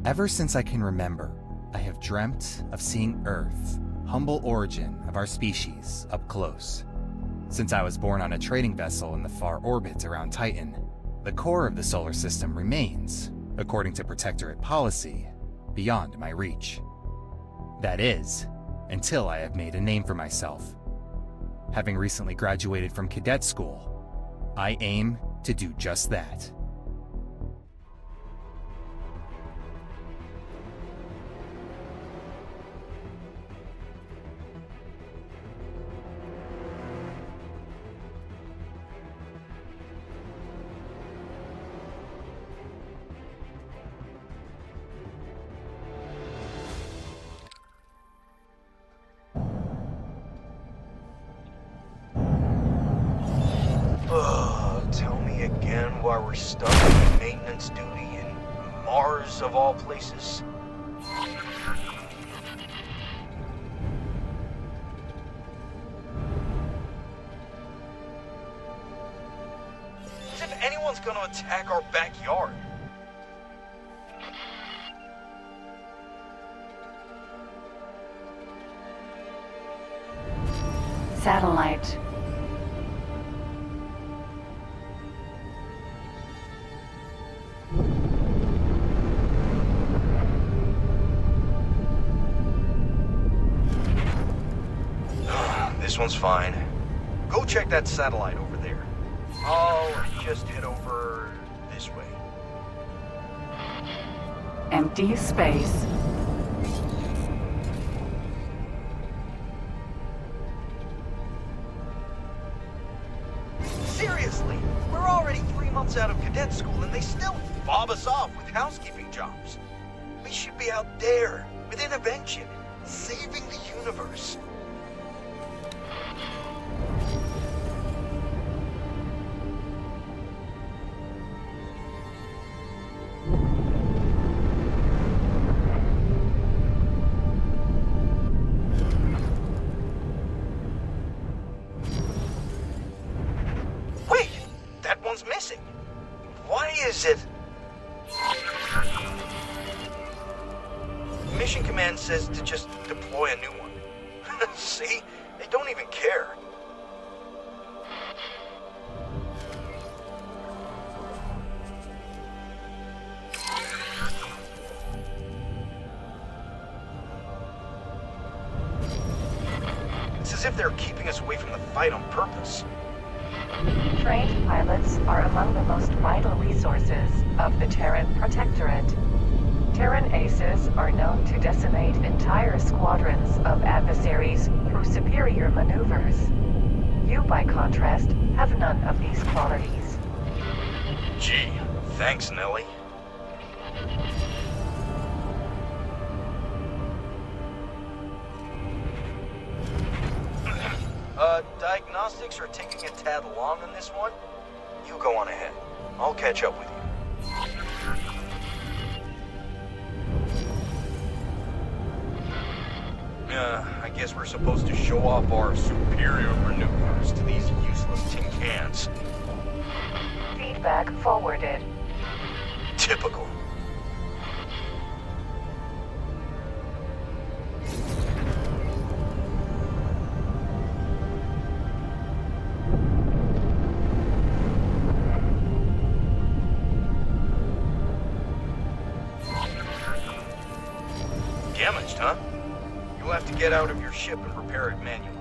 Ever since I can remember, I have dreamt of seeing Earth, humble origin of our species, up close. Since I was born on a trading vessel in the far orbit around Titan, the core of the solar system remains, according to Protectorate policy, beyond my reach. That is, until I have made a name for myself. Having recently graduated from cadet school, I aim to do just that. Tell me again why we're stuck in maintenance duty in Mars of all places. As if anyone's gonna attack our backyard. Satellite. This one's fine. Go check that satellite over there. I'll just head over this way. Empty space. Seriously, we're already 3 months out of cadet school and they still fob us off with housekeeping jobs. We should be out there, with intervention, saving the universe. Wait, that one's missing. Why is it? Mission Command says to just deploy a new one. See? They don't even care. It's as if they're keeping us away from the fight on purpose. Trained pilots are among the most vital resources of the Terran Protectorate. Terran aces are known to decimate entire squadrons of adversaries through superior maneuvers. You, by contrast, have none of these qualities. Gee, thanks, Nellie. Diagnostics are taking a tad long on this one. You go on ahead. I'll catch up with you. I guess we're supposed to show off our superior maneuvers to these useless tin cans. Feedback forwarded. Typical. Damaged, huh? You'll have to get out of your ship and repair it manually.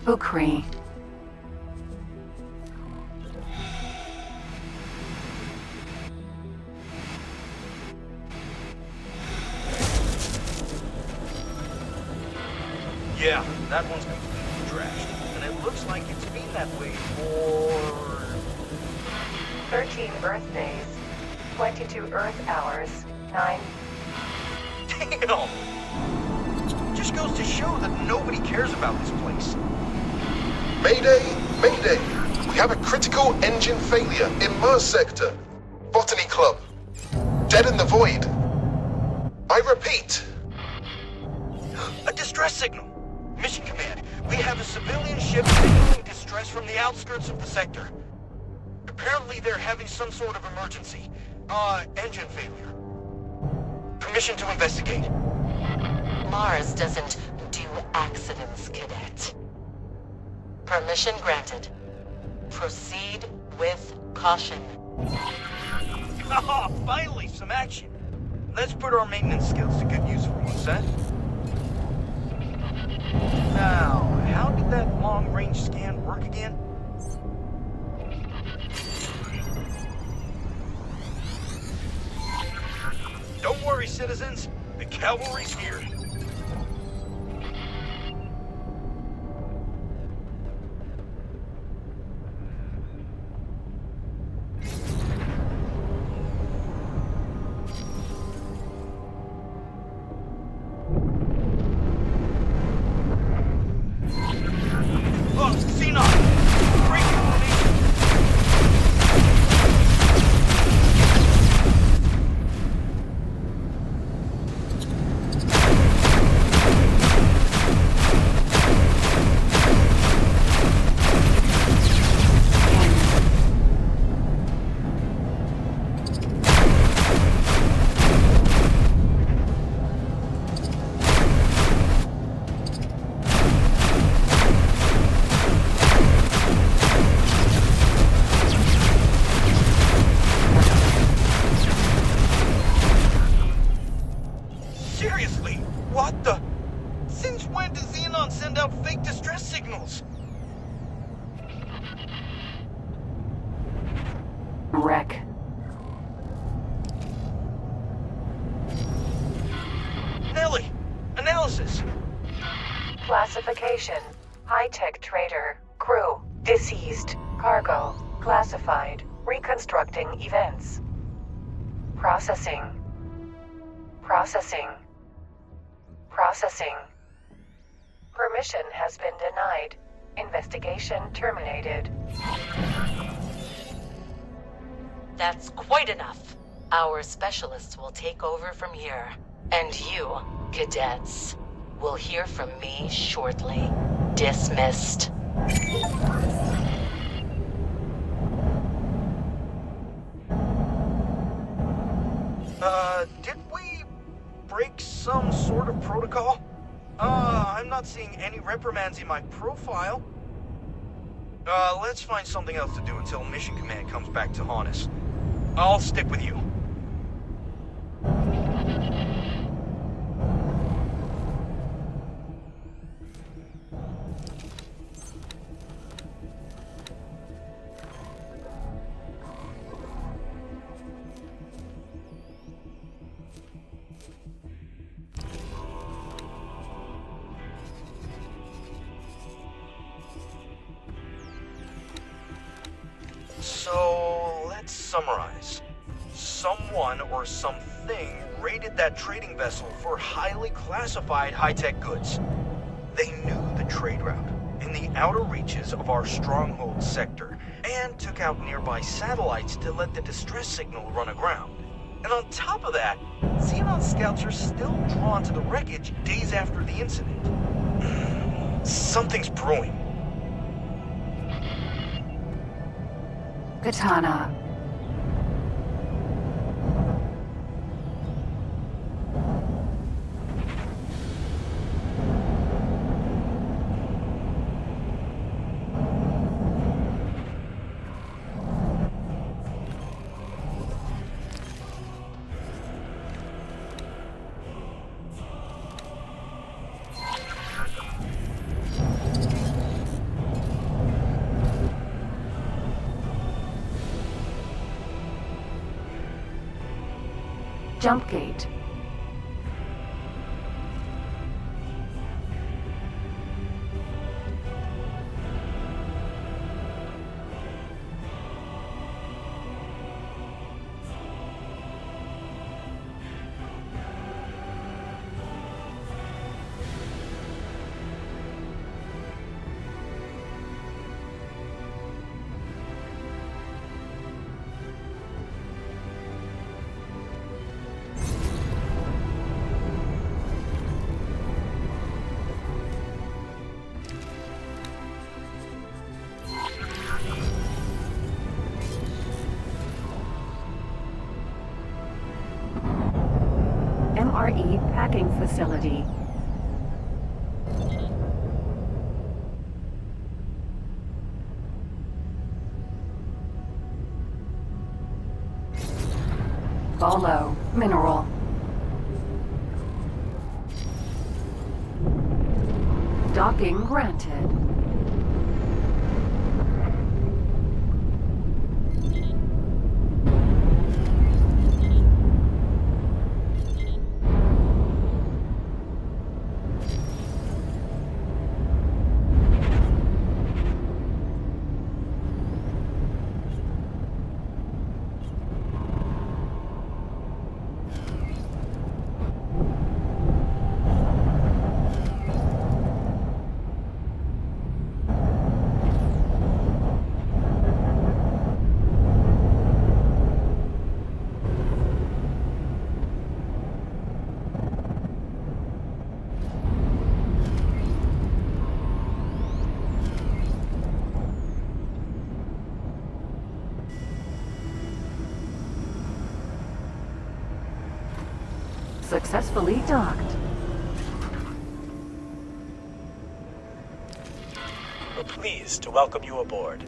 Ukri. Yeah, that one's completely trashed. And it looks like it's been that way for... 13 Earth days. 22 Earth hours. 9. Damn! Just goes to show that nobody cares about this place. Mayday! Mayday! We have a critical engine failure in Mars Sector. Botany Club. Dead in the void. I repeat. A distress signal. Mission Command, we have a civilian ship signaling distress from the outskirts of the sector. Apparently they're having some sort of emergency. Engine failure. Permission to investigate. Mars doesn't do accidents, Cadet. Permission granted. Proceed with caution. Ah, finally, some action. Let's put our maintenance skills to good use for once, eh? Now, how did that long-range scan work again? Don't worry, citizens. The cavalry's here. Oh, Xenon! Break information! Seriously, what the? Since when does Xenon send out fake distress signals? Wreck. Nelly, analysis. Classification. High-tech trader. Crew. Deceased. Cargo. Classified. Reconstructing events. Processing. Processing. Processing. Permission has been denied. Investigation terminated. That's quite enough. Our specialists will take over from here. And you, cadets, will hear from me shortly. Dismissed. Did we break some sort of protocol? I'm not seeing any reprimands in my profile. Let's find something else to do until Mission Command comes back to haunt us. I'll stick with you. So, let's summarize. Someone or something raided that trading vessel for highly classified high-tech goods. They knew the trade route in the outer reaches of our stronghold sector and took out nearby satellites to let the distress signal run aground. And on top of that, Xenon scouts are still drawn to the wreckage days after the incident. Something's brewing. Katana. Jump gate. MRE packing facility. Follow mineral. Docking granted. Successfully docked. We're pleased to welcome you aboard.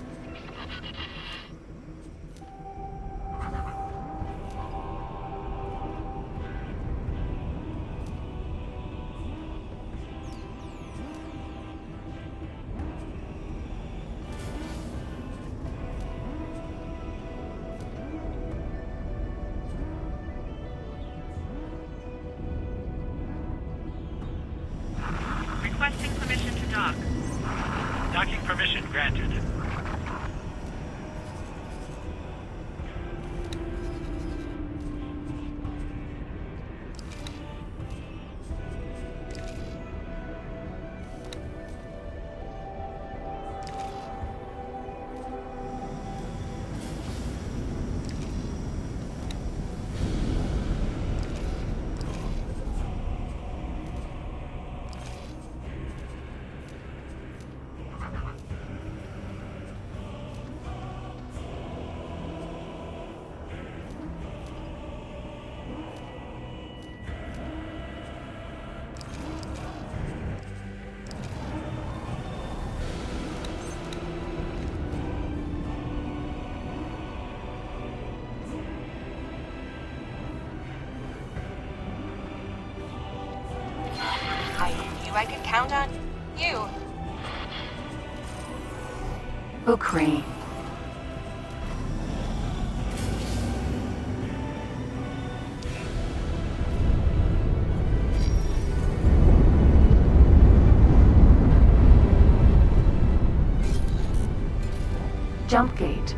Requesting permission to dock. Docking permission granted. I could count on you. Ukraine. Jump gate.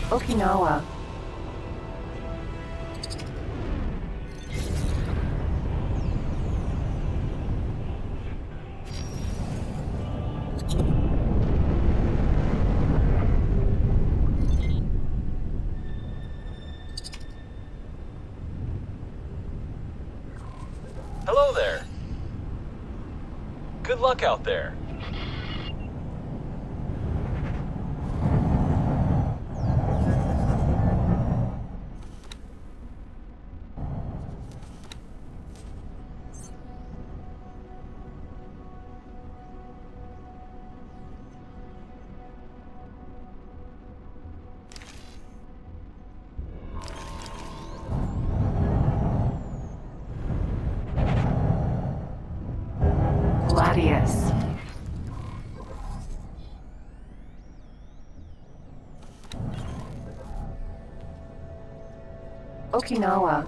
Okinawa. Hello there. Good luck out there. Okinawa.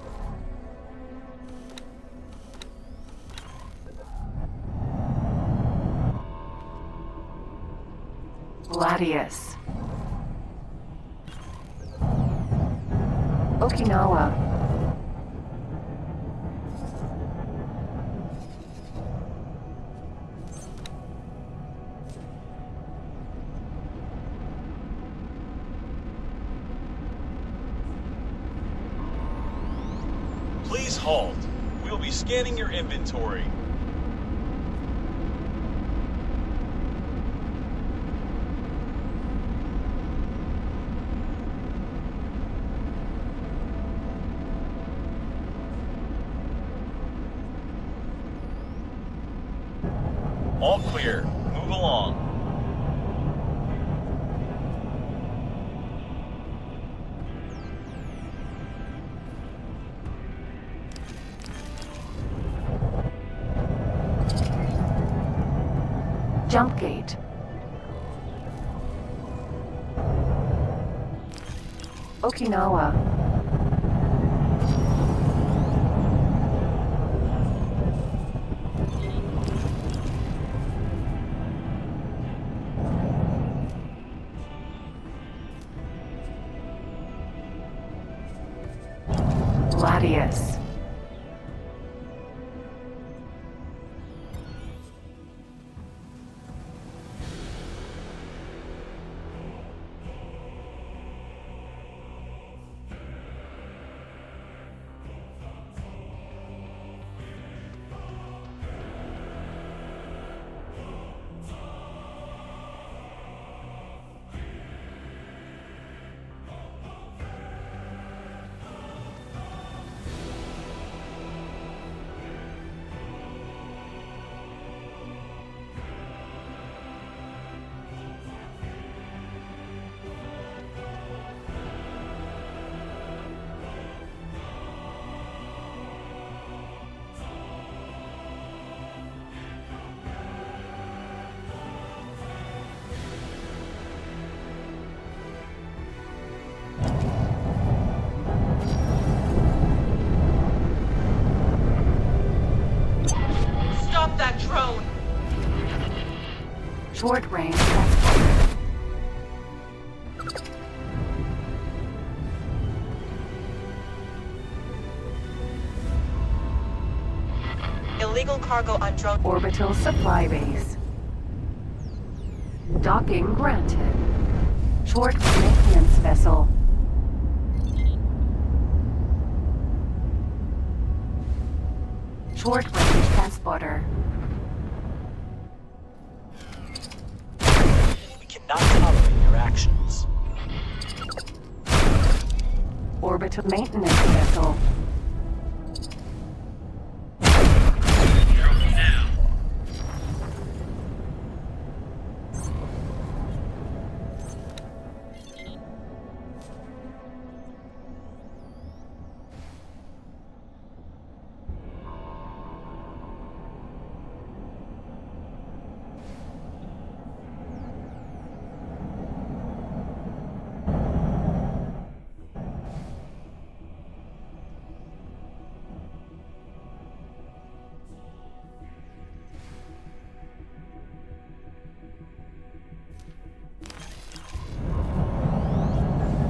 Gladius. Okinawa. Please halt. We'll be scanning your inventory. All clear. Move along. Jump gate. Okinawa. Gladius. Stop that drone! Short range. Illegal cargo on drone. Orbital supply base. Docking granted. Short maintenance vessel. Short range transporter. We cannot tolerate your actions. Orbital maintenance vessel.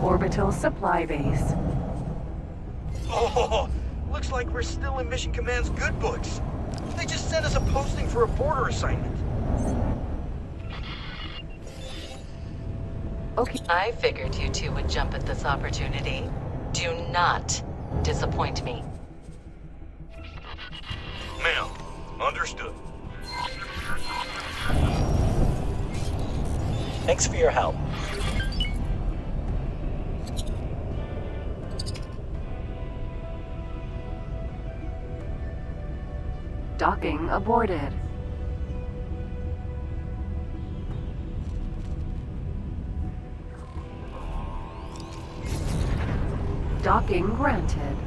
Orbital supply base. Oh, looks like we're still in Mission Command's good books. They just sent us a posting for a border assignment. Okay. I figured you two would jump at this opportunity. Do not disappoint me. Ma'am, understood. Thanks for your help. Docking aborted. Docking granted.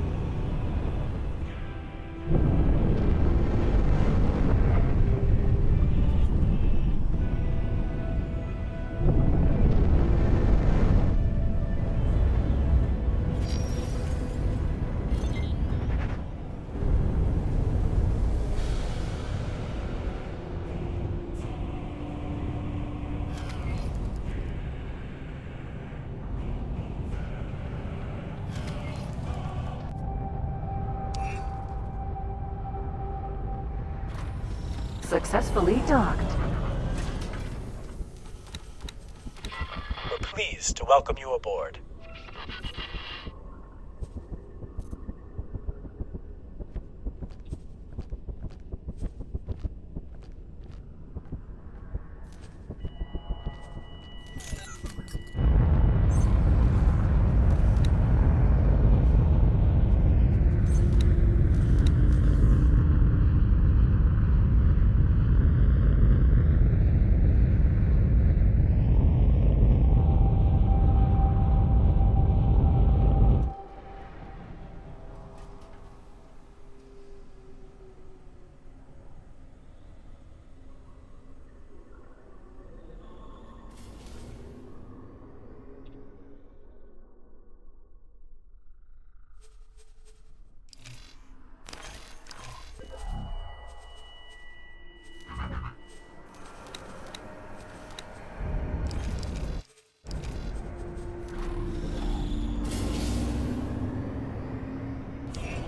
successfully docked. We're pleased to welcome you aboard.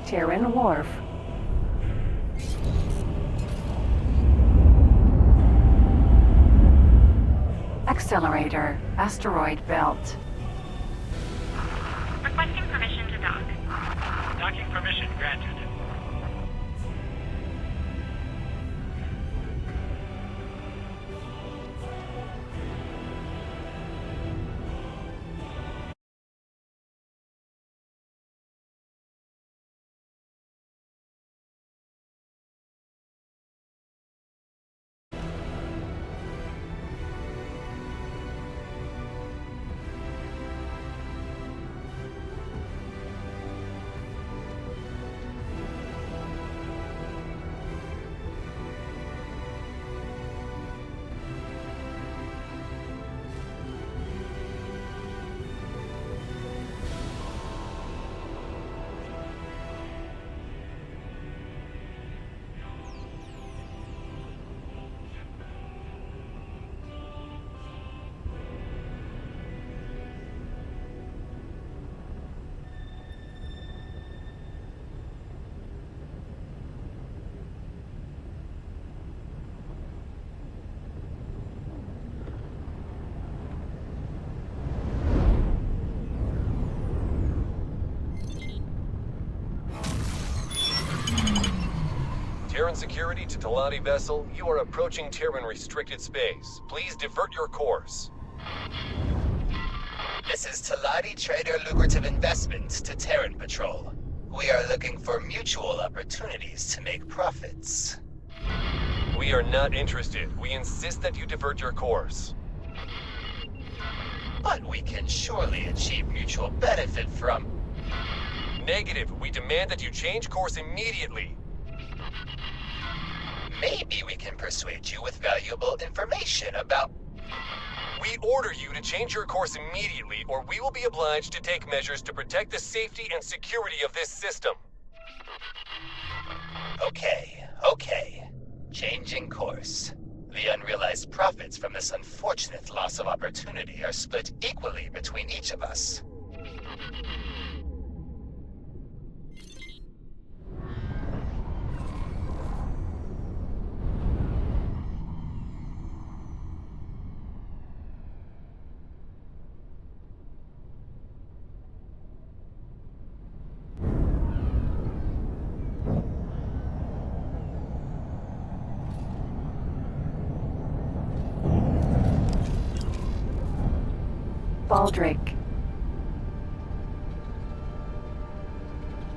Terran Wharf. Accelerator, asteroid belt. Requesting permission to dock. Docking permission granted. Terran security to Talati vessel, you are approaching Terran restricted space. Please divert your course. This is Talati Trader Lucrative Investments to Terran Patrol. We are looking for mutual opportunities to make profits. We are not interested. We insist that you divert your course. But we can surely achieve mutual benefit from... Negative. We demand that you change course immediately. Maybe we can persuade you with valuable information about... We order you to change your course immediately, or we will be obliged to take measures to protect the safety and security of this system. Okay. Changing course. The unrealized profits from this unfortunate loss of opportunity are split equally between each of us. Baldric.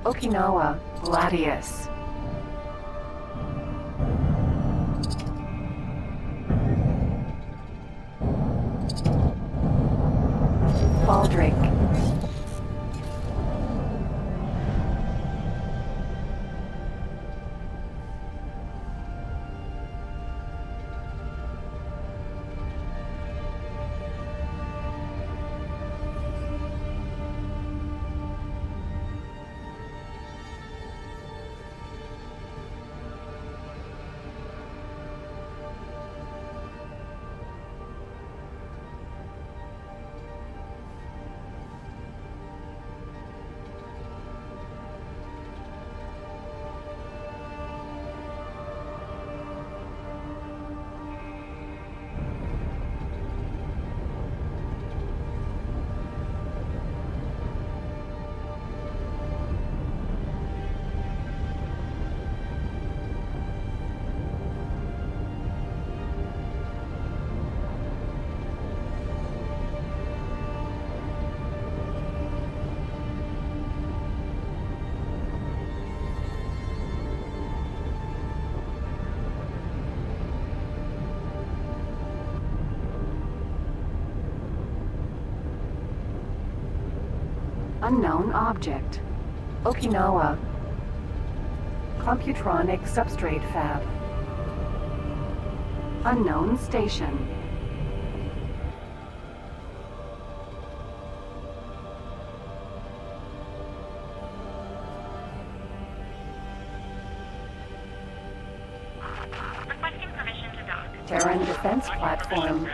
Okinawa, Gladius. Baldric. Unknown object. Okinawa. Computronic substrate fab. Unknown station. Requesting permission to dock. Terran defense platform.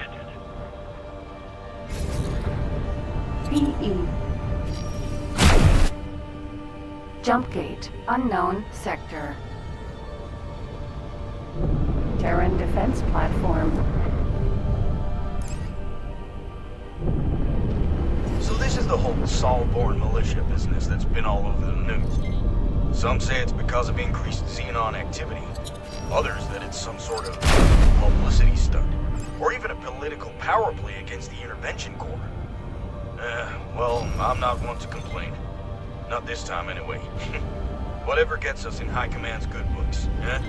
PE. Jump gate. Unknown sector. Terran defense platform. So this is the whole Sol-born militia business that's been all over the news. Some say it's because of increased Xenon activity. Others that it's some sort of publicity stunt. Or even a political power play against the Intervention Corps. Well, I'm not one to complain. Not this time, anyway. Whatever gets us in High Command's good books, eh?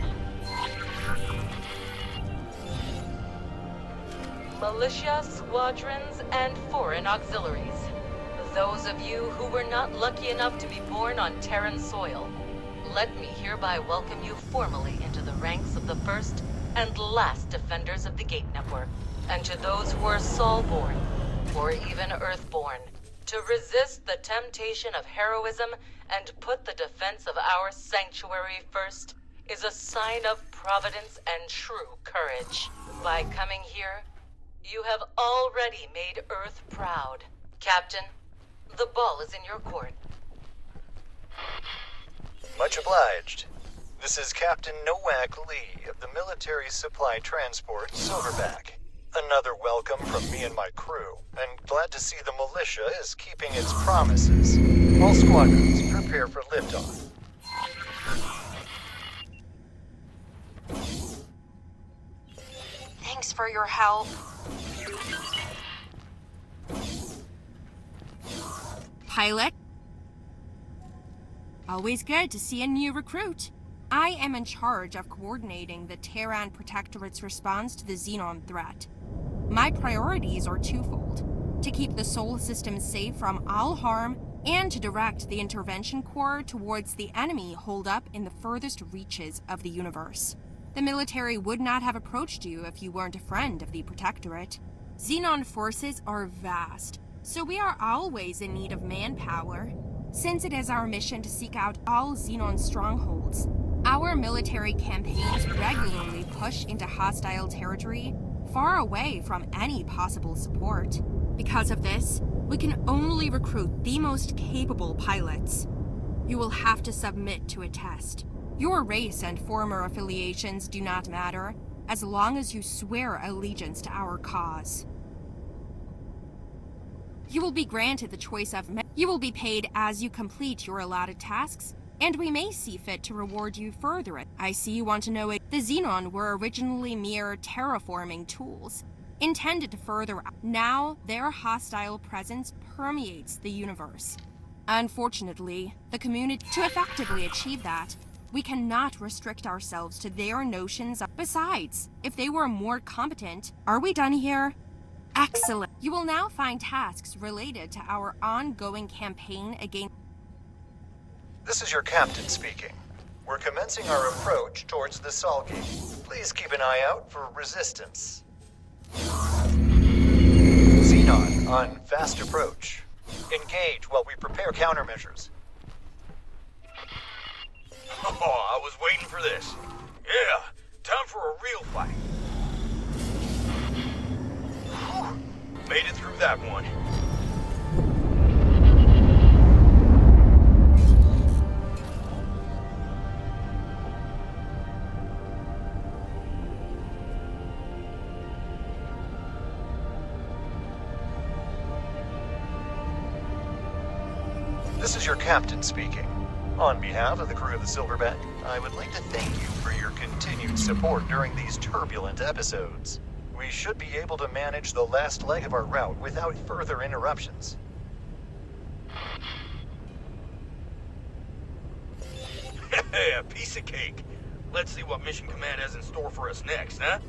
Militia, squadrons, and foreign auxiliaries. Those of you who were not lucky enough to be born on Terran soil, let me hereby welcome you formally into the ranks of the first and last defenders of the Gate Network. And to those who are Sol-born, or even Earth-born, to resist the temptation of heroism and put the defense of our sanctuary first is a sign of providence and true courage. By coming here, you have already made Earth proud. Captain, the ball is in your court. Much obliged. This is Captain Nowak Lee of the Military Supply Transport Silverback. Another welcome from me and my crew, and glad to see the militia is keeping its promises. All squadrons, prepare for liftoff. Thanks for your help. Pilot? Always good to see a new recruit. I am in charge of coordinating the Terran Protectorate's response to the Xenon threat. My priorities are twofold: to keep the Sol system safe from all harm, and to direct the Intervention Corps towards the enemy holed up in the furthest reaches of the universe. The military would not have approached you if you weren't a friend of the Protectorate. Xenon forces are vast, so we are always in need of manpower. Since it is our mission to seek out all Xenon strongholds, our military campaigns regularly push into hostile territory far away from any possible support. Because of this, we can only recruit the most capable pilots. You will have to submit to a test. Your race and former affiliations do not matter, as long as you swear allegiance to our cause. You will be granted the choice of you will be paid as you complete your allotted tasks, and we may see fit to reward you further. I see you want to know it. The Xenon were originally mere terraforming tools, intended to further. Now, their hostile presence permeates the universe. Unfortunately, the community. To effectively achieve that, we cannot restrict ourselves to their notions of. Besides, if they were more competent. Are we done here? Excellent. You will now find tasks related to our ongoing campaign against. This is your captain speaking. We're commencing our approach towards the Sol Gate. Please keep an eye out for resistance. Xenon on fast approach. Engage while we prepare countermeasures. Oh, I was waiting for this. Yeah, time for a real fight. Whew. Made it through that one. This is your captain speaking. On behalf of the crew of the Silverback, I would like to thank you for your continued support during these turbulent episodes. We should be able to manage the last leg of our route without further interruptions. Hey, a piece of cake. Let's see what Mission Command has in store for us next, huh?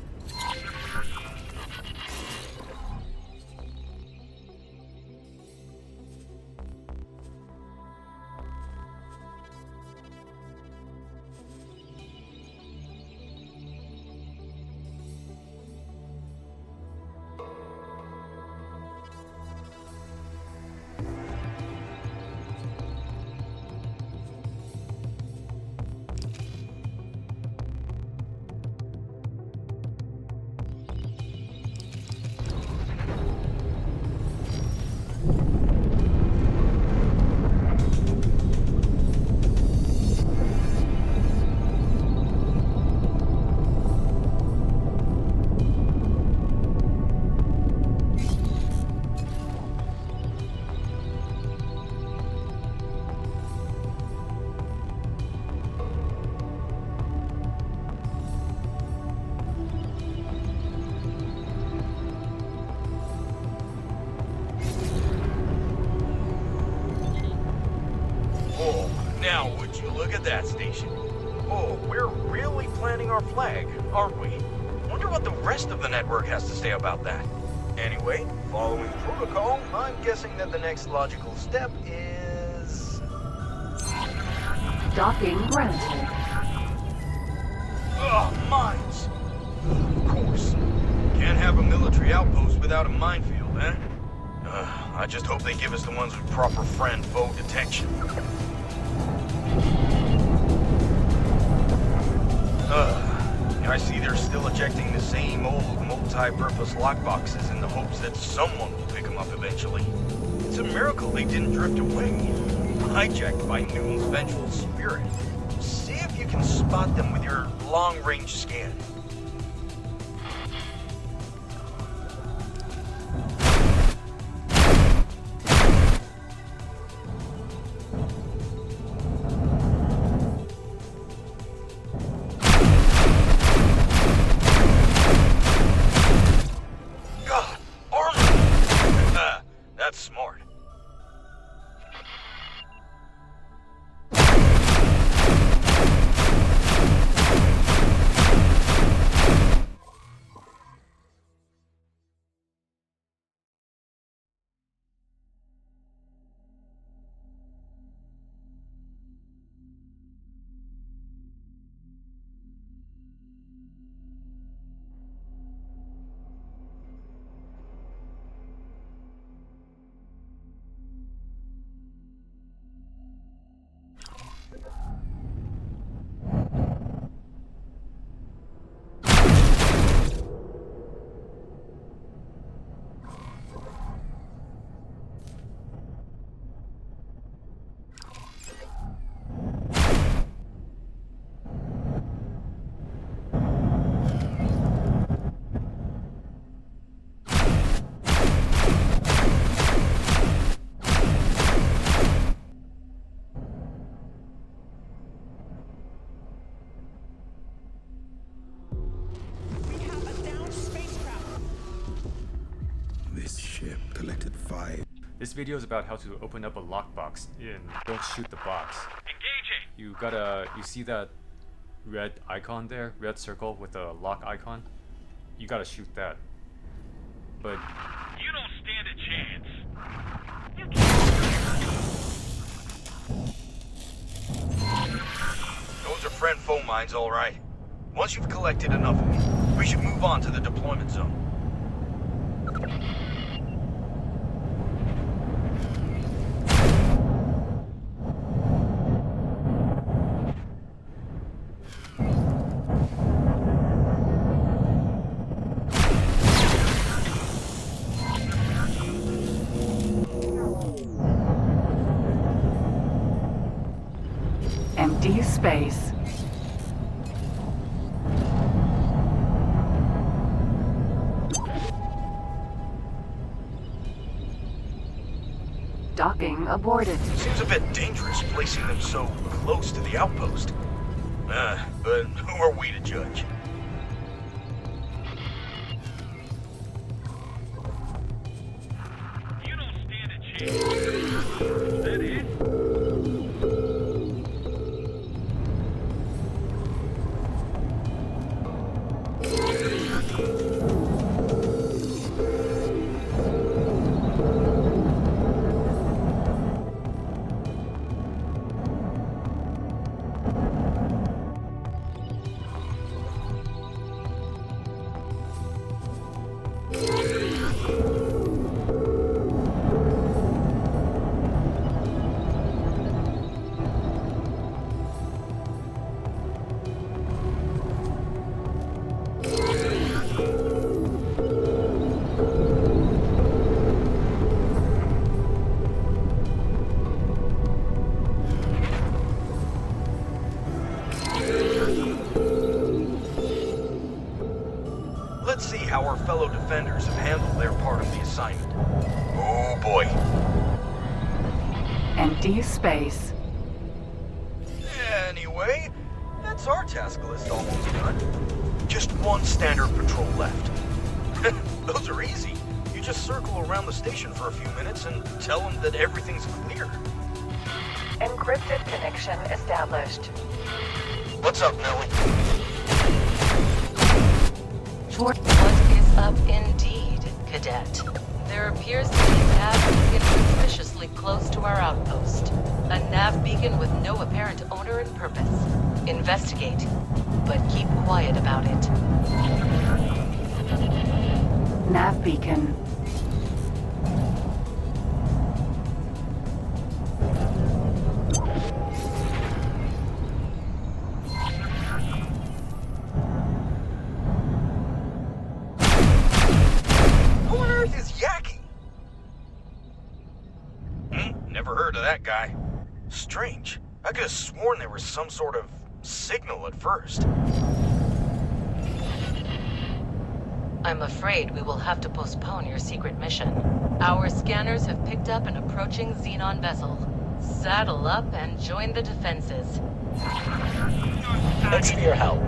Look at that station. Oh, we're really planting our flag, aren't we? Wonder what the rest of the network has to say about that. Anyway, following protocol, I'm guessing that the next logical step is... Docking granted. Ugh, mines! Of course. Can't have a military outpost without a minefield, eh? I just hope they give us the ones with proper friend-foe detection. I see they're still ejecting the same old multi-purpose lockboxes in the hopes that someone will pick them up eventually. It's a miracle they didn't drift away, hijacked by Newton's vengeful spirit. See if you can spot them with your long-range scan. That's smart. This video is about how to open up a lockbox in Don't Shoot the Box. Engaging! You see that red icon there? Red circle with a lock icon? You gotta shoot that. But you don't stand a chance. Those are friend-foe mines, all right. Once you've collected enough of them, we should move on to the deployment zone. Empty space. Docking aborted. Seems a bit dangerous placing them so close to the outpost. But who are we to judge? You don't stand a chance. Is that it? Let's see how our fellow defenders have handled their part of the assignment. Oh boy. Empty space. Anyway, that's our task list almost done. Just one standard patrol left. Those are easy. You just circle around the station for a few minutes and tell them that everything's clear. Encrypted connection established. What's up, Nelly? What is up indeed, Cadet? There appears to be a nav beacon suspiciously close to our outpost. A nav beacon with no apparent owner and purpose. Investigate, but keep quiet about it. Nav beacon. Who on earth is Yaki? Never heard of that guy. Strange. I could have sworn there was some sort of signal at first. I'm afraid we will have to postpone your secret mission. Our scanners have picked up an approaching Xenon vessel. Saddle up and join the defenses. Thanks for your help.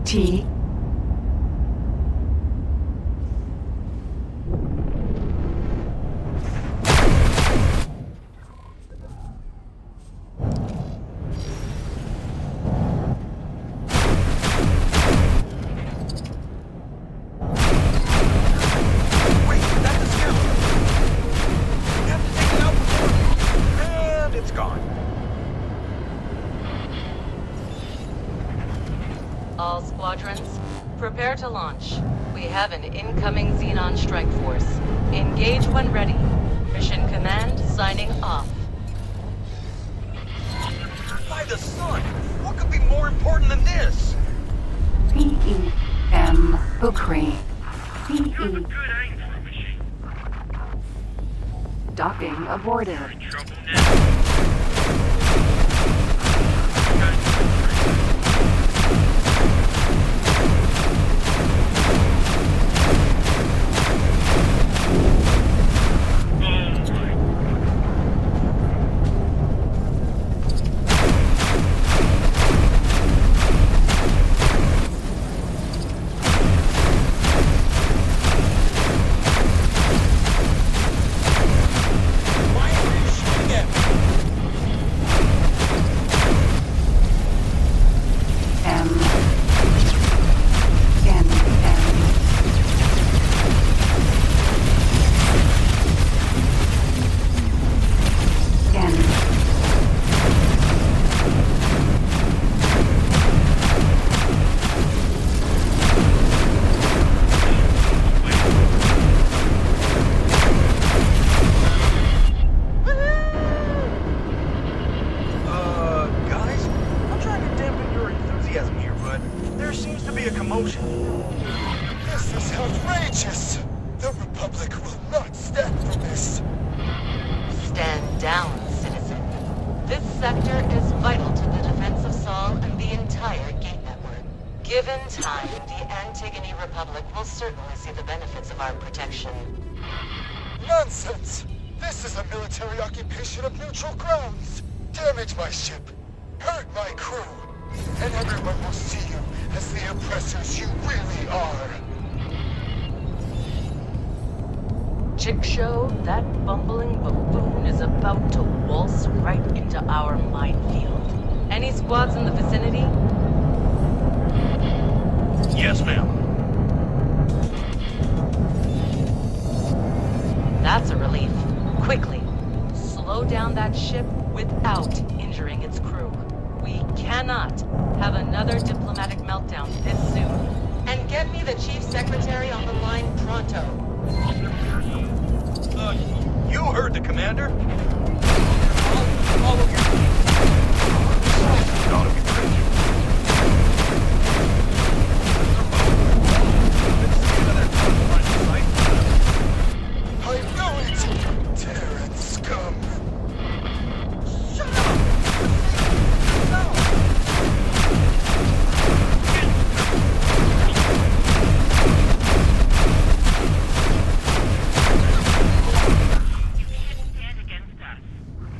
T. Wait, that's a skeleton! We have to take it out before... And it's gone. All squadrons, prepare to launch. We have an incoming Xenon strike force. Engage when ready. Mission command signing off. By the sun! What could be more important than this? P.E.M. Bukri. P.E. Docking aborted. Why are you shooting at me? M. N. M. N. Guys? I'm trying to dampen your enthusiasm here, but there seems to be a commotion. This is outrageous! The Republic will not stand for this! Stand down, citizen. This sector is vital to the defense of Sol and the entire gate network. Given time, the Antigone Republic will certainly see the benefits of our protection. Nonsense! This is a military occupation of neutral grounds! Damage my ship, hurt my crew, and everyone will see you as the oppressors you really are! Chick Show, that bumbling buffoon is about to waltz right into our minefield. Any squads in the vicinity? Yes, ma'am. That's a relief. Quickly, slow down that ship without injuring its crew. We cannot have another diplomatic meltdown this soon. And get me the Chief Secretary on the line pronto. You heard the commander. Follow your lead. Gotta be pretty. I know it! Terran scum! Shut up!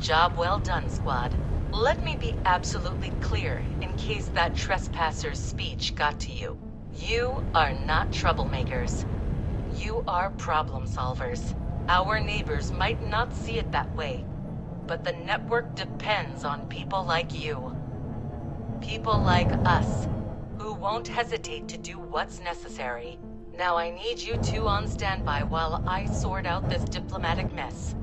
Job well done, squad. Let me be absolutely clear in case that trespasser's speech got to you. You are not troublemakers. You are problem solvers. Our neighbors might not see it that way, but the network depends on people like you. People like us, who won't hesitate to do what's necessary. Now I need you two on standby while I sort out this diplomatic mess.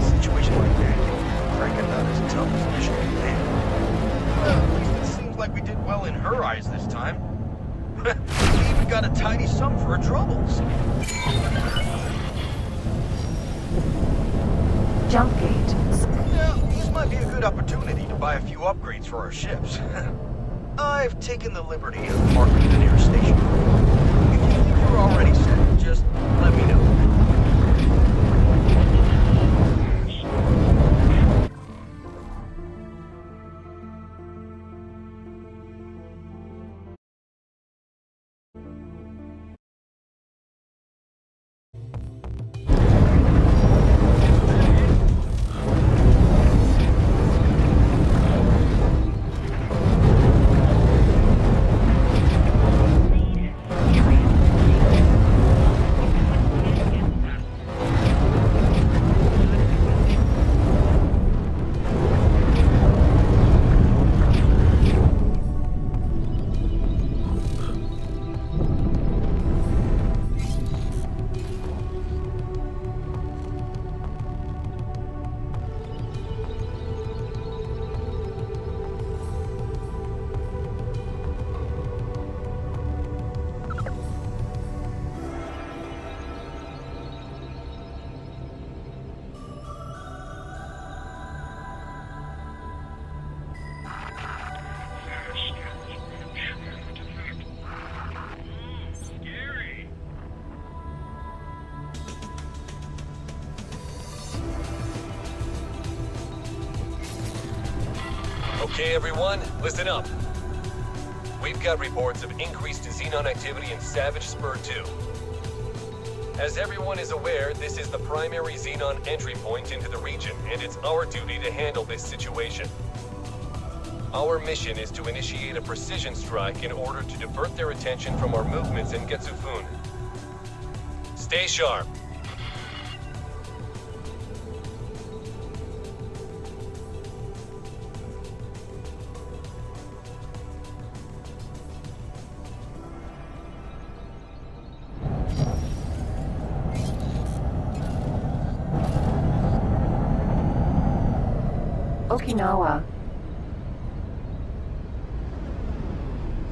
Situation like that, cranking out as tough as mission man. Well, at least it seems like we did well in her eyes this time. We even got a tidy sum for her troubles. Jump gate. Yeah, this might be a good opportunity to buy a few upgrades for our ships. I've taken the liberty of marking the nearest station. If you think you're already set, just let me know. Okay, everyone, listen up. We've got reports of increased Xenon activity in Savage Spur 2. As everyone is aware, this is the primary Xenon entry point into the region, and it's our duty to handle this situation. Our mission is to initiate a precision strike in order to divert their attention from our movements in Getsufun. Stay sharp. Okinawa.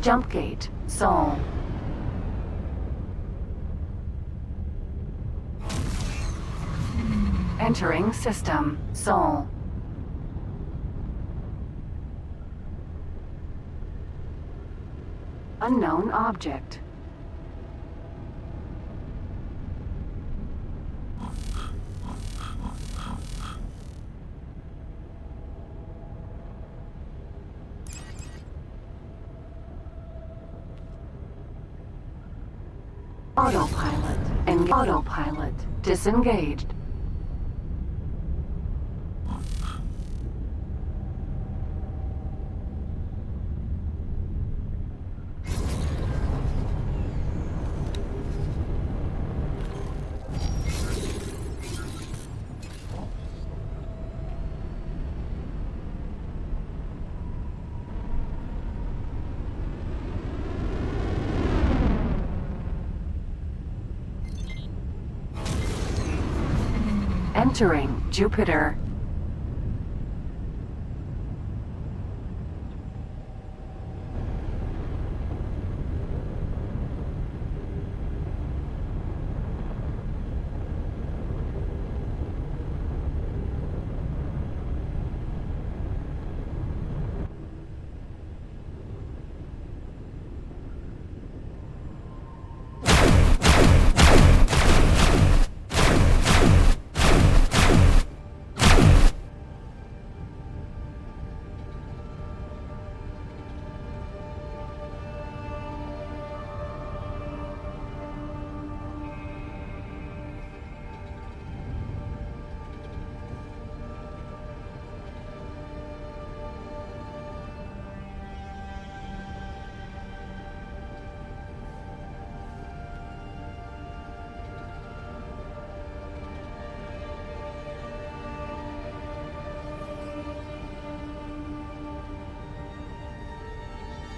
Jump gate. Sol. Entering system. Sol. Unknown object. Autopilot. And autopilot disengaged. Entering Jupiter.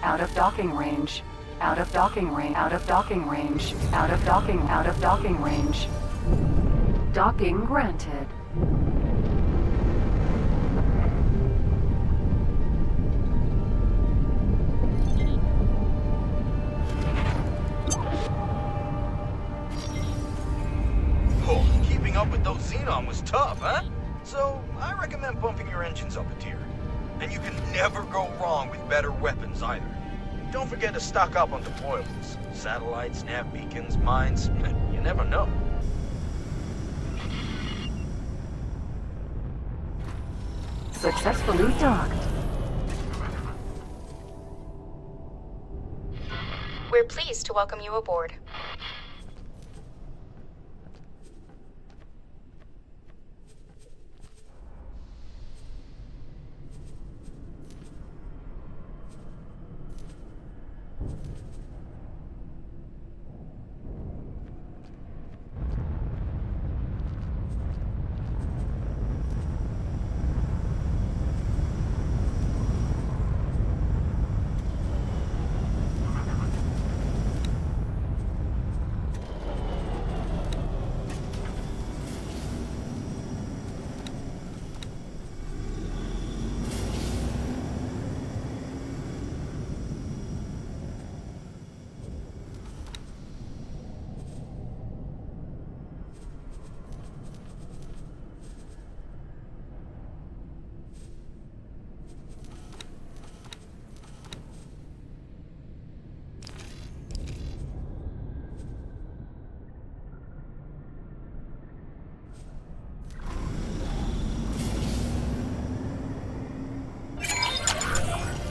Out of docking range. Out of docking range. Out of docking range. Out of docking range. Docking granted. Oh, keeping up with those Xenon was tough, huh? So, I recommend bumping your engines up a tier. And you can never go wrong with better weapons either. Don't forget to stock up on deployables. Satellites, nav beacons, mines, you never know. Successfully docked. We're pleased to welcome you aboard.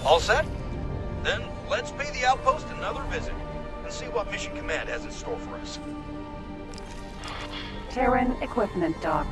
All set? Then let's pay the outpost another visit and see what Mission Command has in store for us. Terran equipment dock.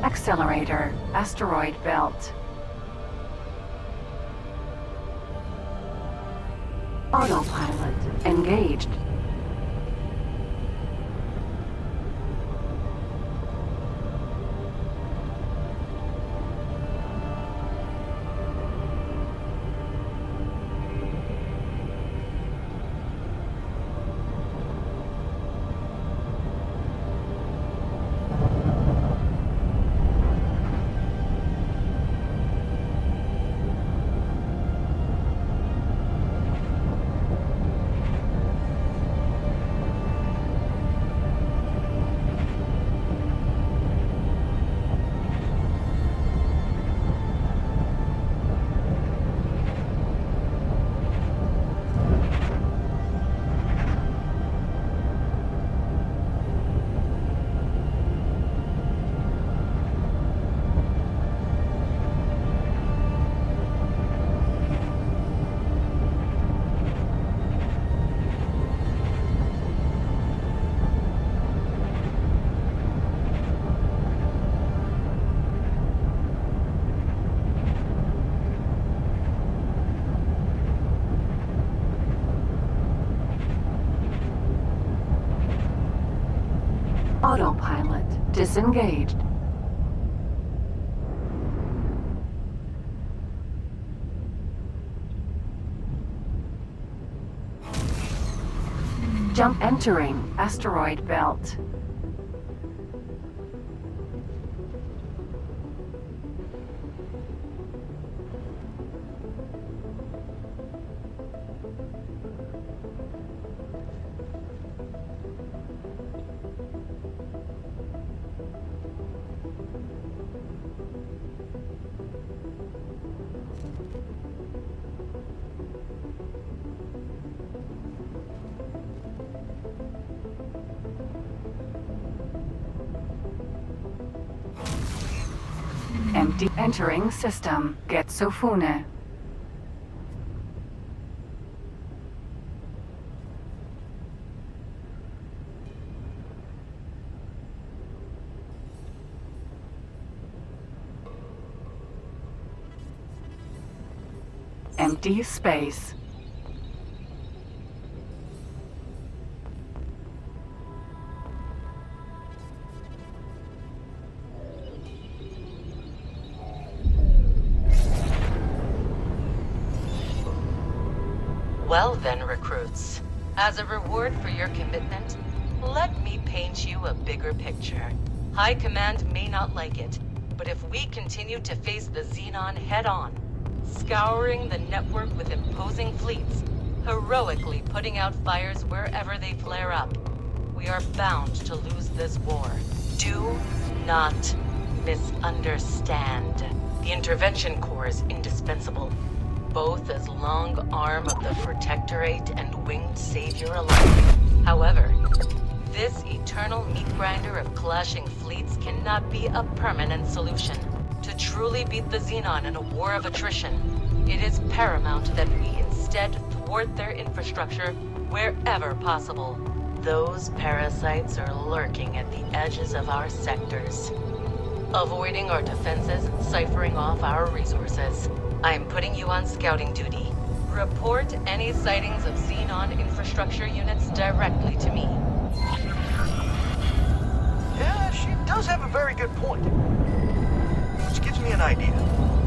Accelerator, asteroid belt. Autopilot engaged. Autopilot disengaged. Jump entering asteroid belt. Empty. Entering system. Get Sofune. Empty space. Well then, recruits. As a reward for your commitment, let me paint you a bigger picture. High Command may not like it, but if we continue to face the Xenon head-on, scouring the network with imposing fleets, heroically putting out fires wherever they flare up, we are bound to lose this war. Do not misunderstand. The Intervention Corps is indispensable, both as long arm of the Protectorate and winged savior alike. However, this eternal meat grinder of clashing fleets cannot be a permanent solution. To truly beat the Xenon in a war of attrition, it is paramount that we instead thwart their infrastructure wherever possible. Those parasites are lurking at the edges of our sectors, avoiding our defenses and ciphering off our resources. I am putting you on scouting duty. Report any sightings of Xenon infrastructure units directly to me. Yeah, she does have a very good point. Which gives me an idea.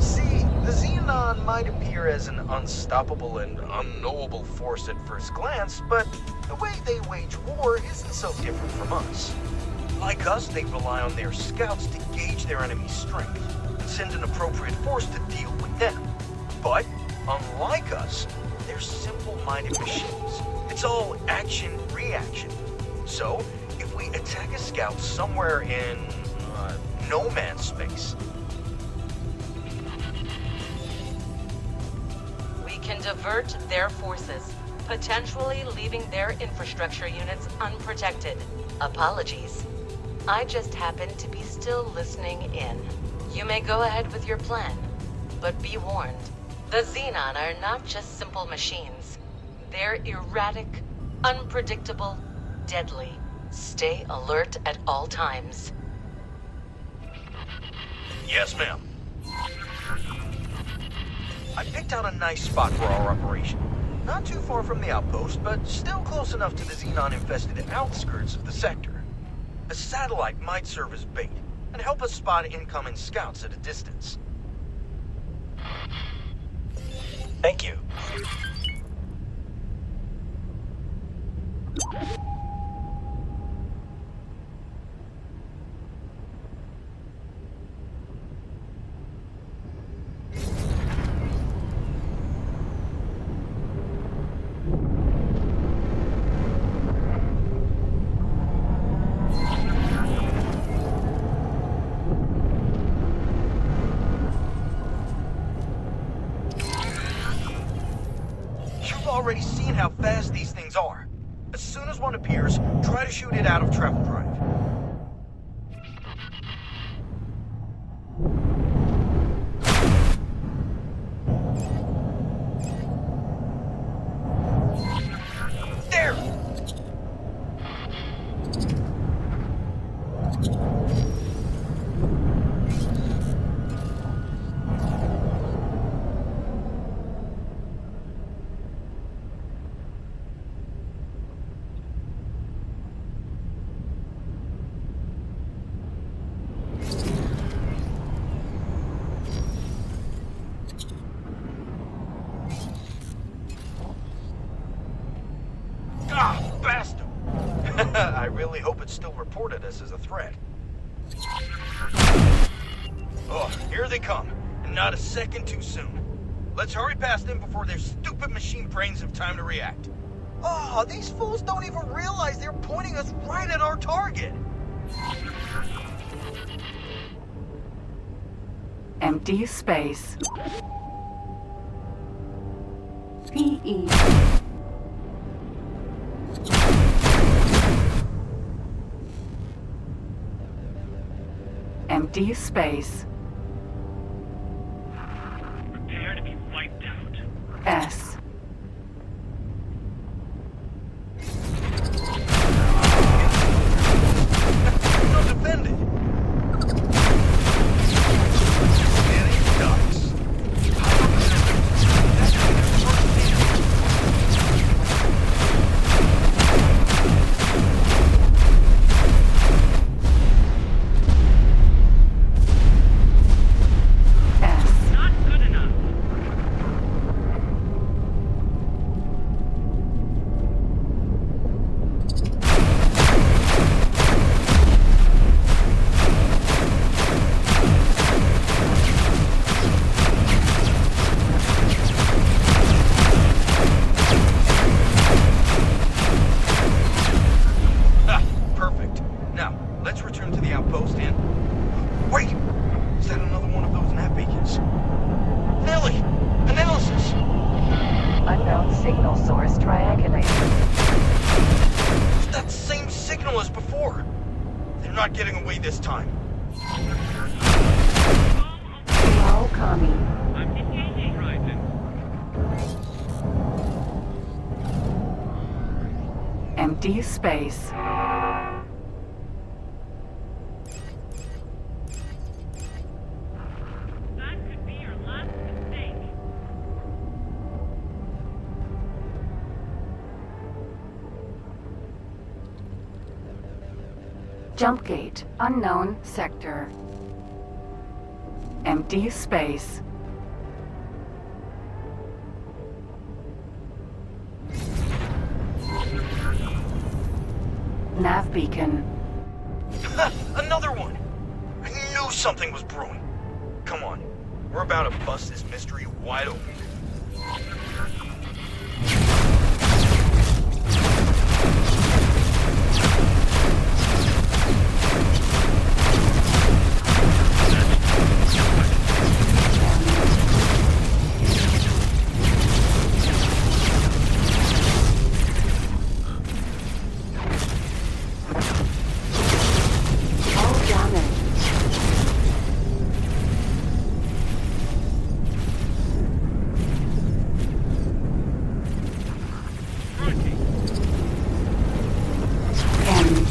See, the Xenon might appear as an unstoppable and unknowable force at first glance, but the way they wage war isn't so different from us. Like us, they rely on their scouts to gauge their enemy's strength and send an appropriate force to deal with them. But, unlike us, they're simple-minded machines. It's all action-reaction. So, if we attack a scout somewhere in no man's space, we can divert their forces, potentially leaving their infrastructure units unprotected. Apologies. I just happen to be still listening in. You may go ahead with your plan, but be warned. The Xenon are not just simple machines. They're erratic, unpredictable, deadly. Stay alert at all times. yes, ma'am. I picked out a nice spot for our operation. Not too far from the outpost, but still close enough to the Xenon-infested outskirts of the sector. A satellite might serve as bait and help us spot incoming scouts at a distance. Thank you. Already seen how fast these things are. As soon as one appears, try to shoot it out of travel drive. There! I really hope it's still reported us as a threat. Oh, here they come, and not a second too soon. Let's hurry past them before their stupid machine brains have time to react. Oh, these fools don't even realize they're pointing us right at our target. Empty space. PE. Empty space. S. Not defended. Scanning ducts. Perfect. Now, let's return to the outpost and... Wait! Is that another one of those nav beacons? Nelly! Analysis! Unknown signal source triangulated. It's that same signal as before. They're not getting away this time. Hello, Kami. I'm engaging Ryzen. Empty space. That could be your last mistake. Jump gate. Unknown sector. Empty space. Nav beacon. Another one! I knew something was brewing. Come on. We're about to bust this mystery wide open. All damage. End.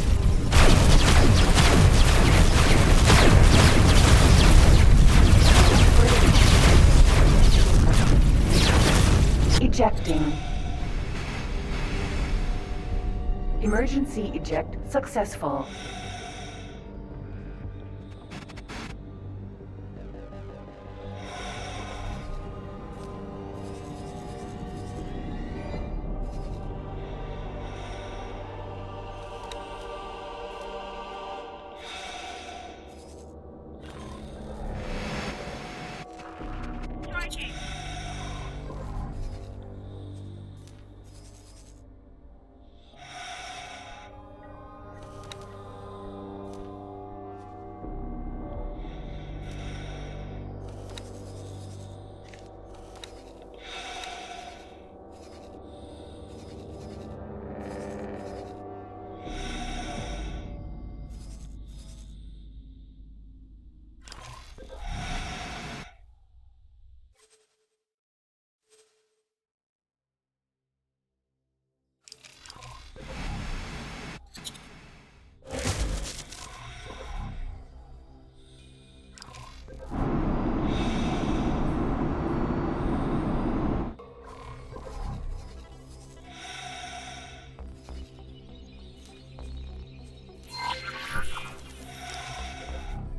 Ejecting. Emergency eject successful.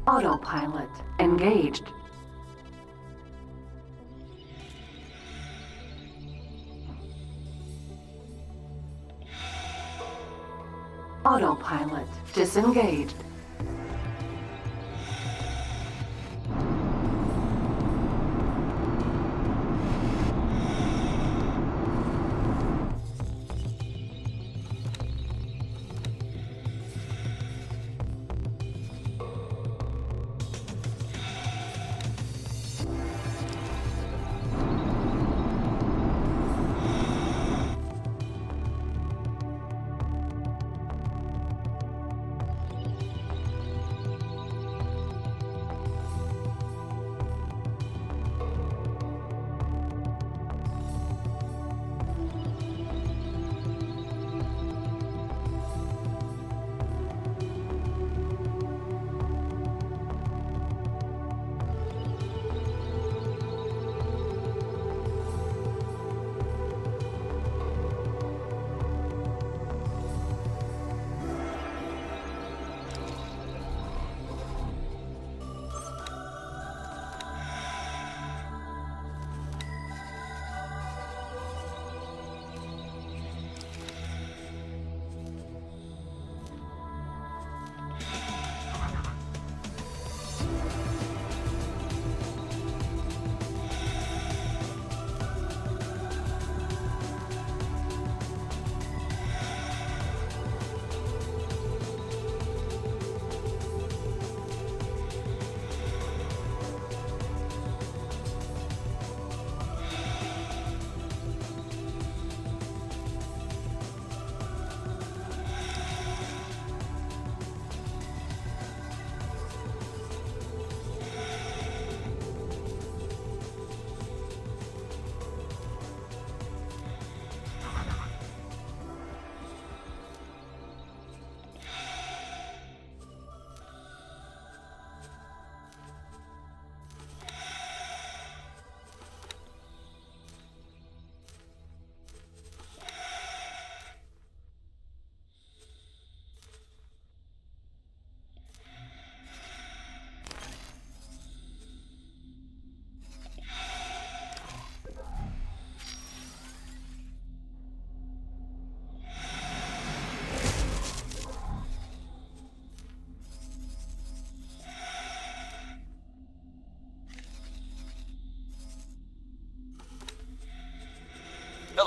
Autopilot engaged. Autopilot disengaged.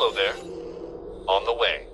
Hello there. On the way.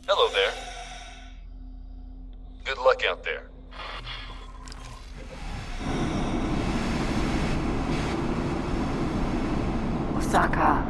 Hello there. Good luck out there. Osaka.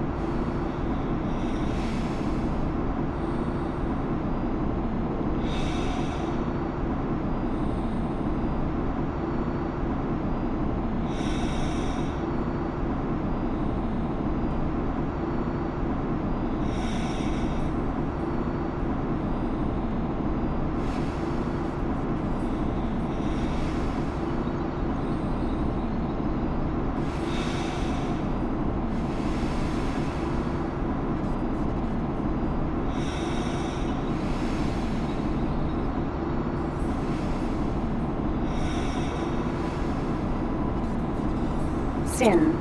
Sin.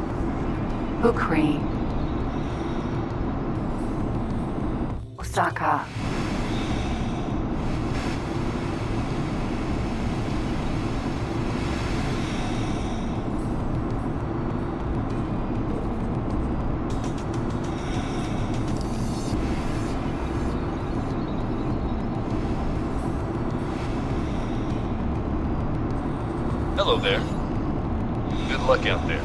Ukri. Osaka. Hello there. Good luck out there.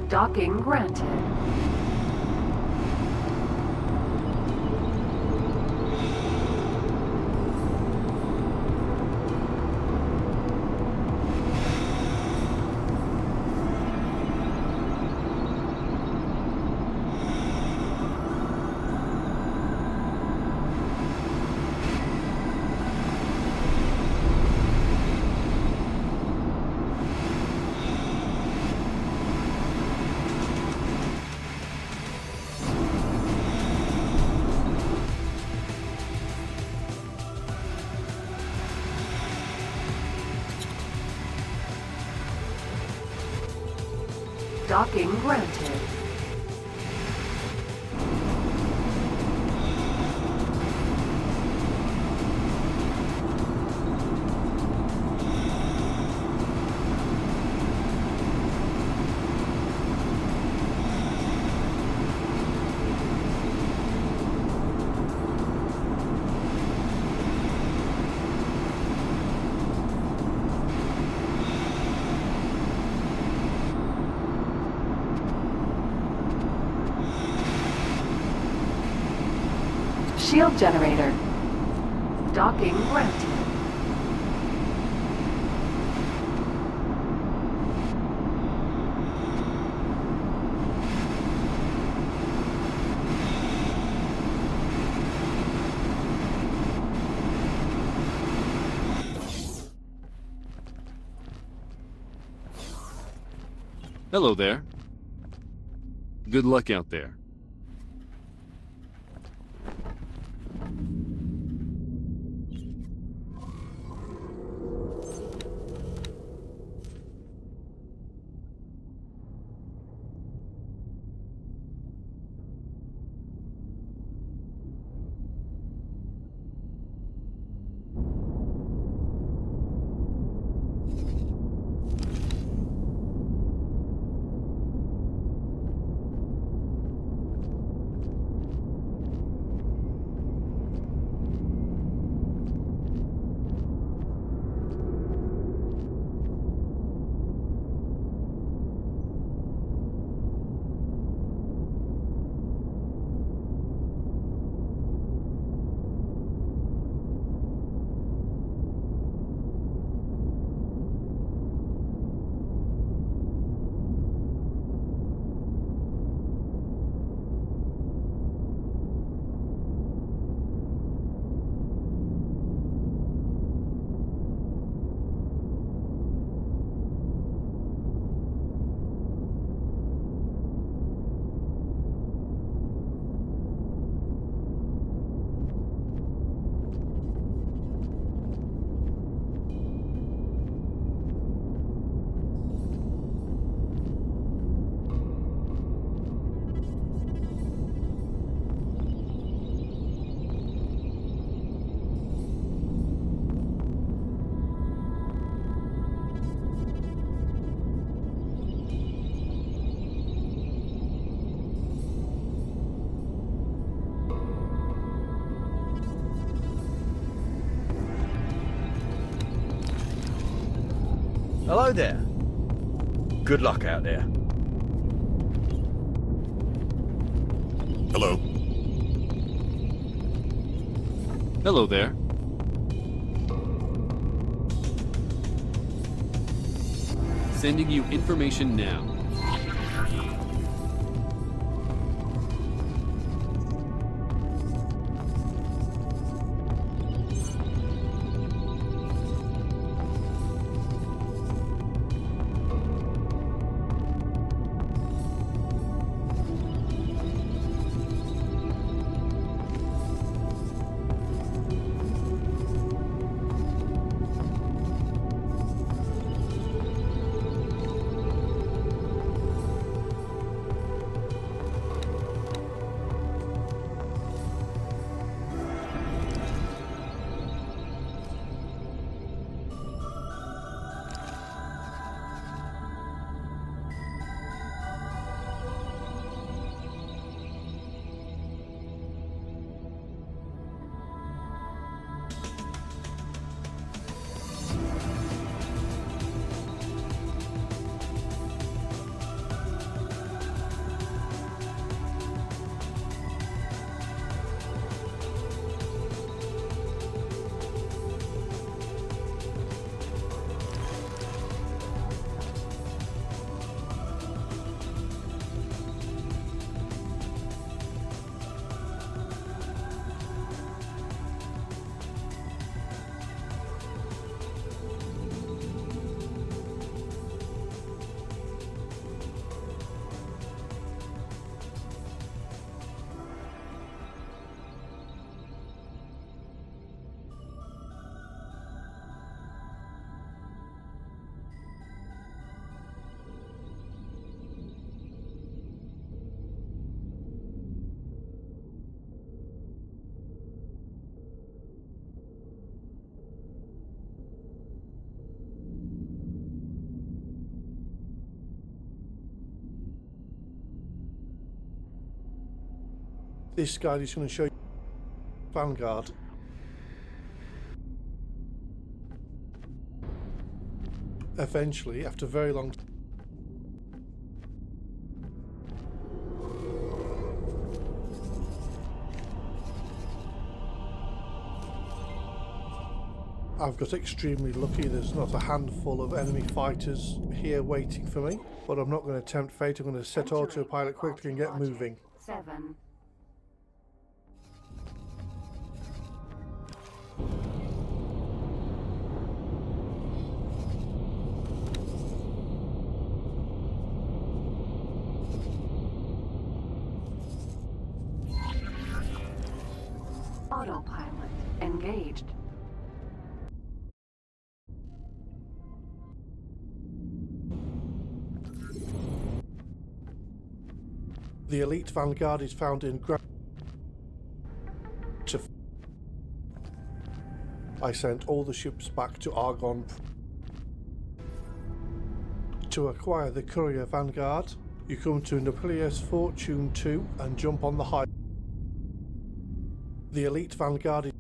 Docking granted. Docking granted. Shield generator. Docking granted. Hello there. Good luck out there. Hello there. Good luck out there. Hello. Hello there. Sending you information now. This guide is going to show you Vanguard. Eventually, after very long I've got extremely lucky. There's not a handful of enemy fighters here waiting for me, but I'm not going to tempt fate. I'm going to set autopilot quickly and get moving. 7. Autopilot engaged. The elite Vanguard is found in I sent all the ships back to Argon. To acquire the Courier Vanguard, you come to Napoleon's Fortune 2 and jump on the high. The elite Vanguard is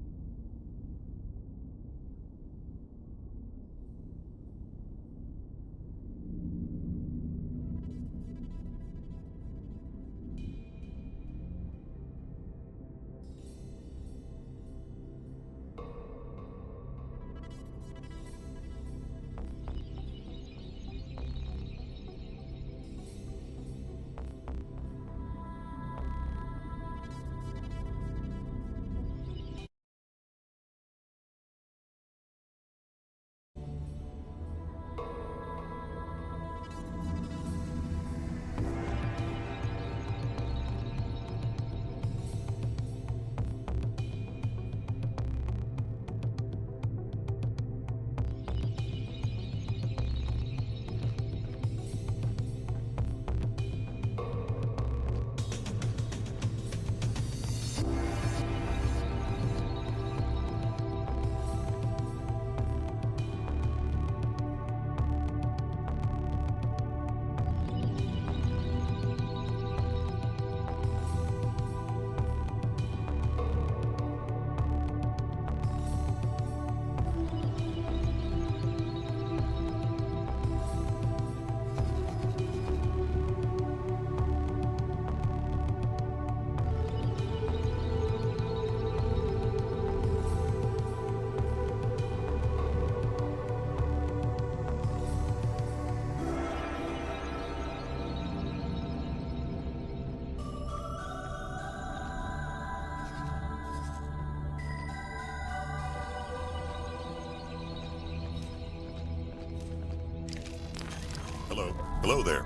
Hello there.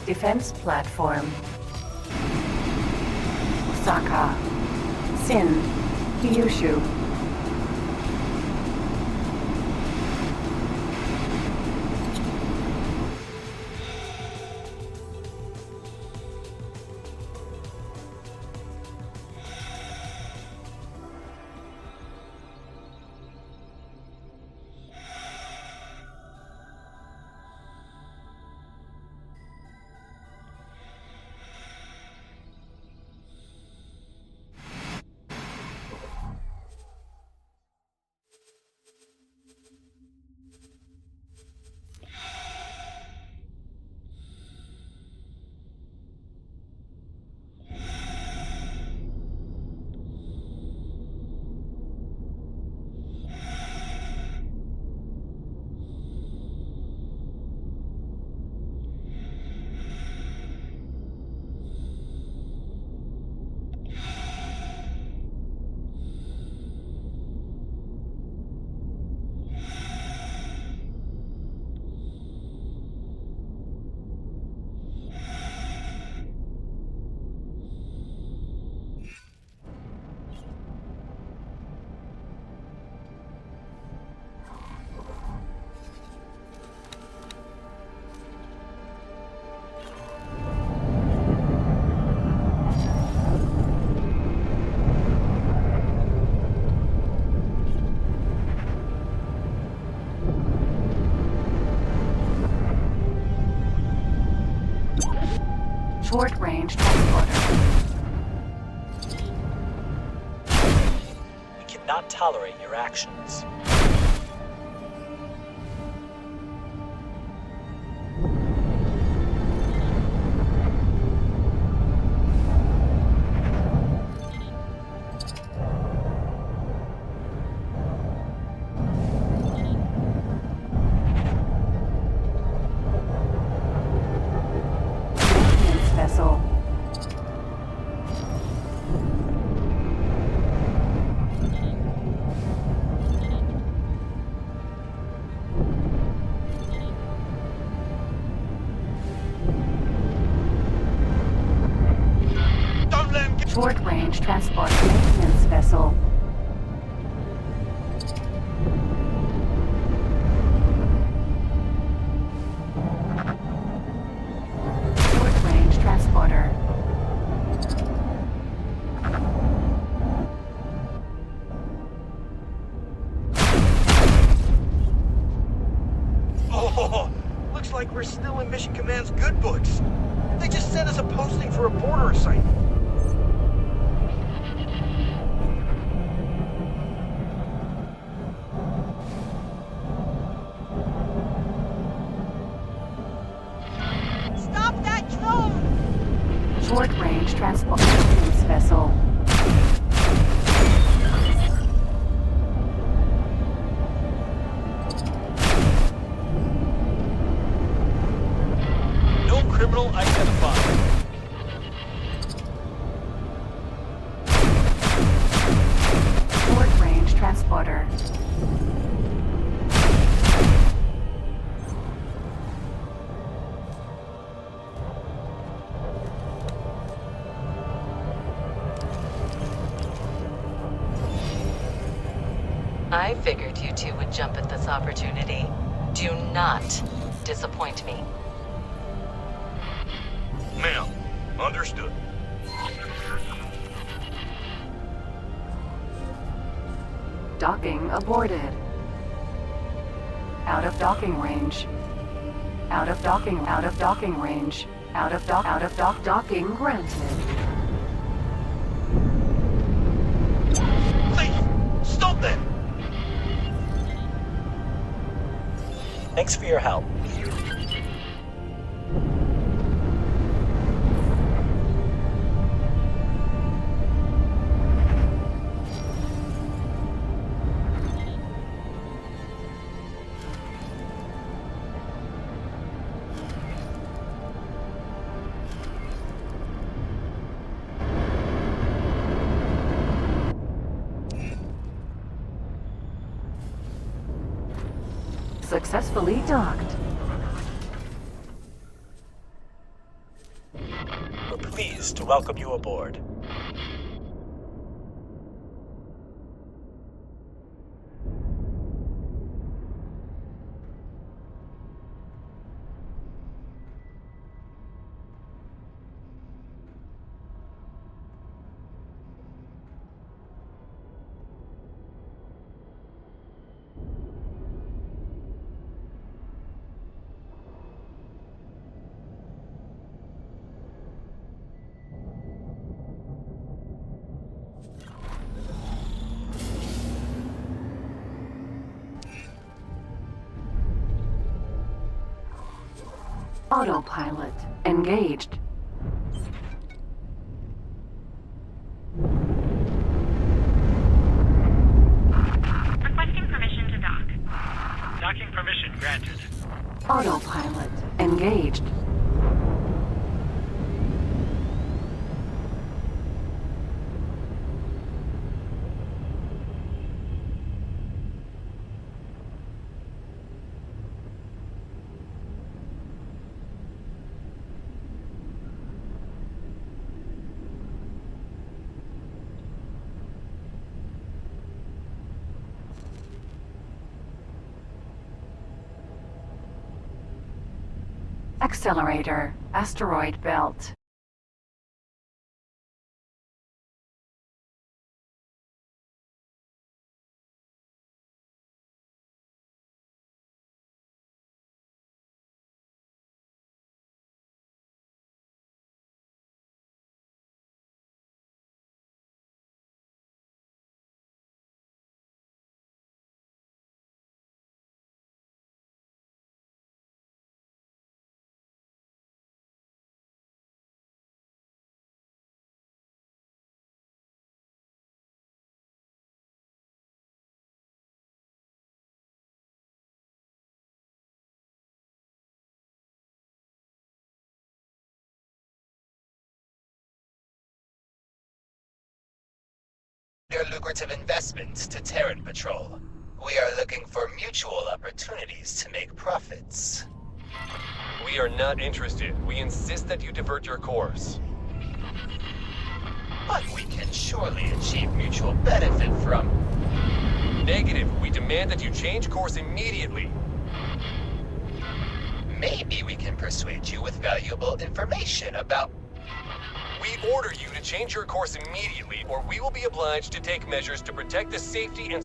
Defense platform. Osaka. Sin. Kyushu. Short-range transporter. We cannot tolerate your actions. Vessel. Short-range transport maintenance vessel. Short-range transporter. Oh, looks like we're still in Mission Command's good books. They just sent us a posting for a border assignment. Stop that drone! Short-range transport maintenance vessel. No criminal identified. Short-range transporter. I figured you two would jump at this opportunity. Do not disappoint me. Ma'am, understood. Docking aborted. Out of docking range. Out of docking range. Out of docking granted. Thief! Stop that! Thanks for your help. Successfully docked. We're pleased to welcome you aboard. Autopilot engaged. Requesting permission to dock. Docking permission granted. Autopilot engaged. Accelerator, asteroid belt. Their lucrative investments to Terran Patrol. We are looking for mutual opportunities to make profits. We are not interested. We insist that you divert your course. But we can surely achieve mutual benefit from... Negative. We demand that you change course immediately. Maybe we can persuade you with valuable information about... We order you to change your course immediately, or we will be obliged to take measures to protect the safety and...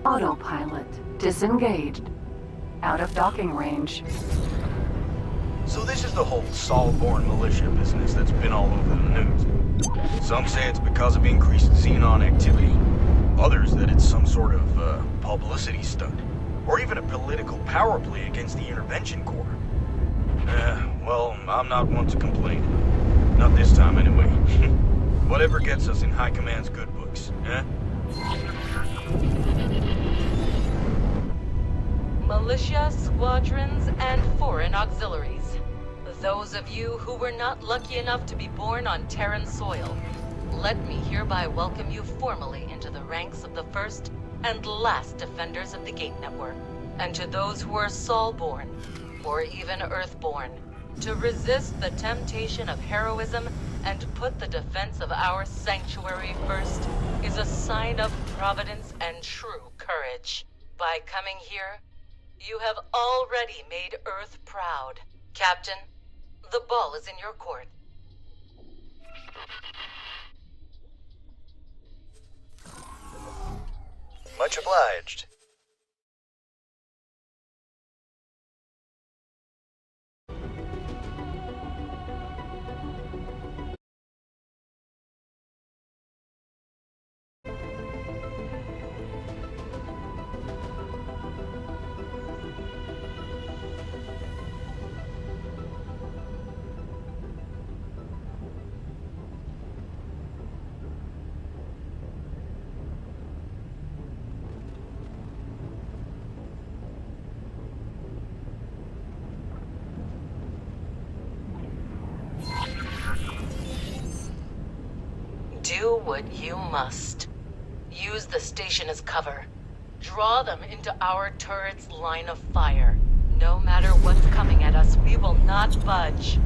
Autopilot disengaged. Out of docking range. So this is the whole Solborn militia business that's been all over the news. Some say it's because of increased xenon activity. Others that it's some sort of publicity stunt. Or even a political power play against the Intervention Corps. Well, I'm not one to complain. Not this time, anyway. Whatever gets us in High Command's good books, eh? Militia, squadrons, and foreign auxiliaries. Those of you who were not lucky enough to be born on Terran soil, let me hereby welcome you formally into the ranks of the first and last defenders of the Gate Network. And to those who are Solborn, or even Earthborn, to resist the temptation of heroism and put the defense of our sanctuary first is a sign of providence and true courage. By coming here, you have already made Earth proud. Captain, the ball is in your court. Much obliged. Do what you must. Use the station as cover. Draw them into our turret's line of fire. No matter what's coming at us, we will not budge.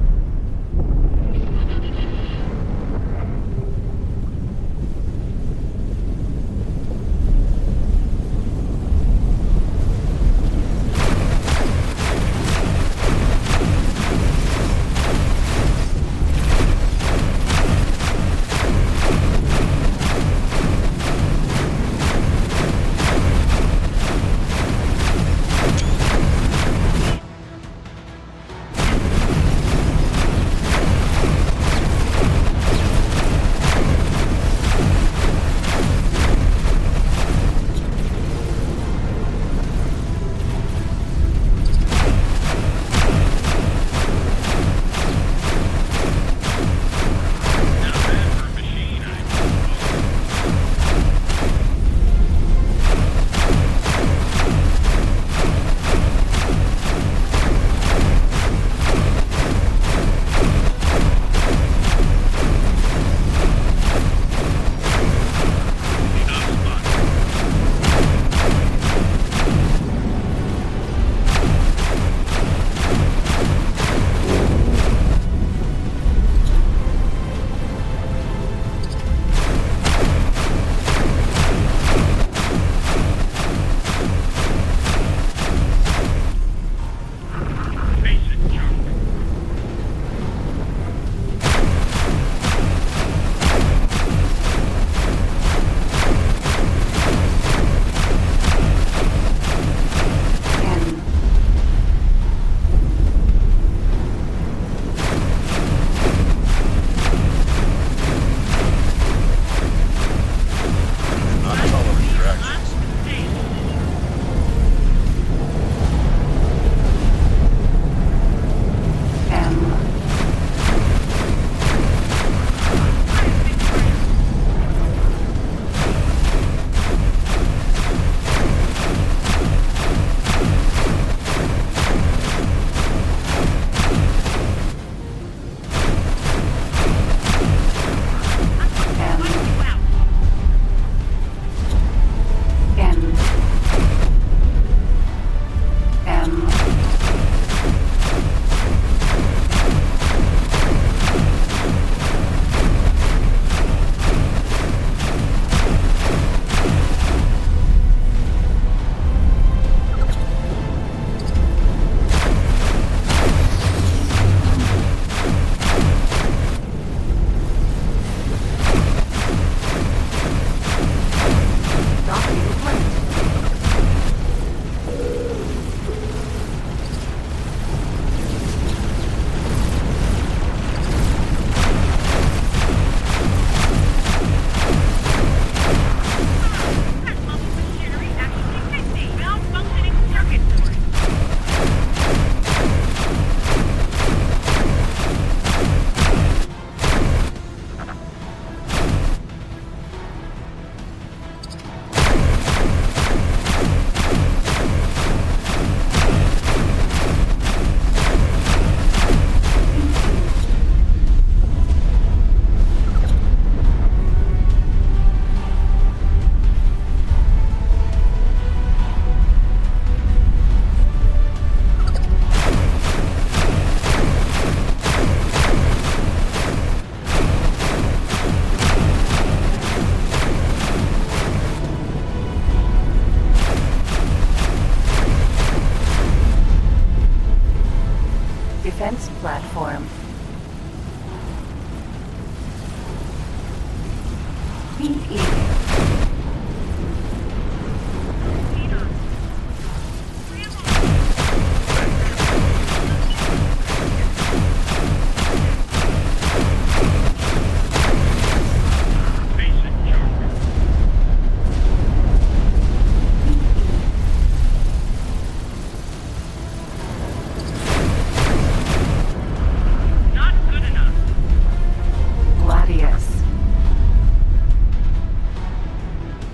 Gladius.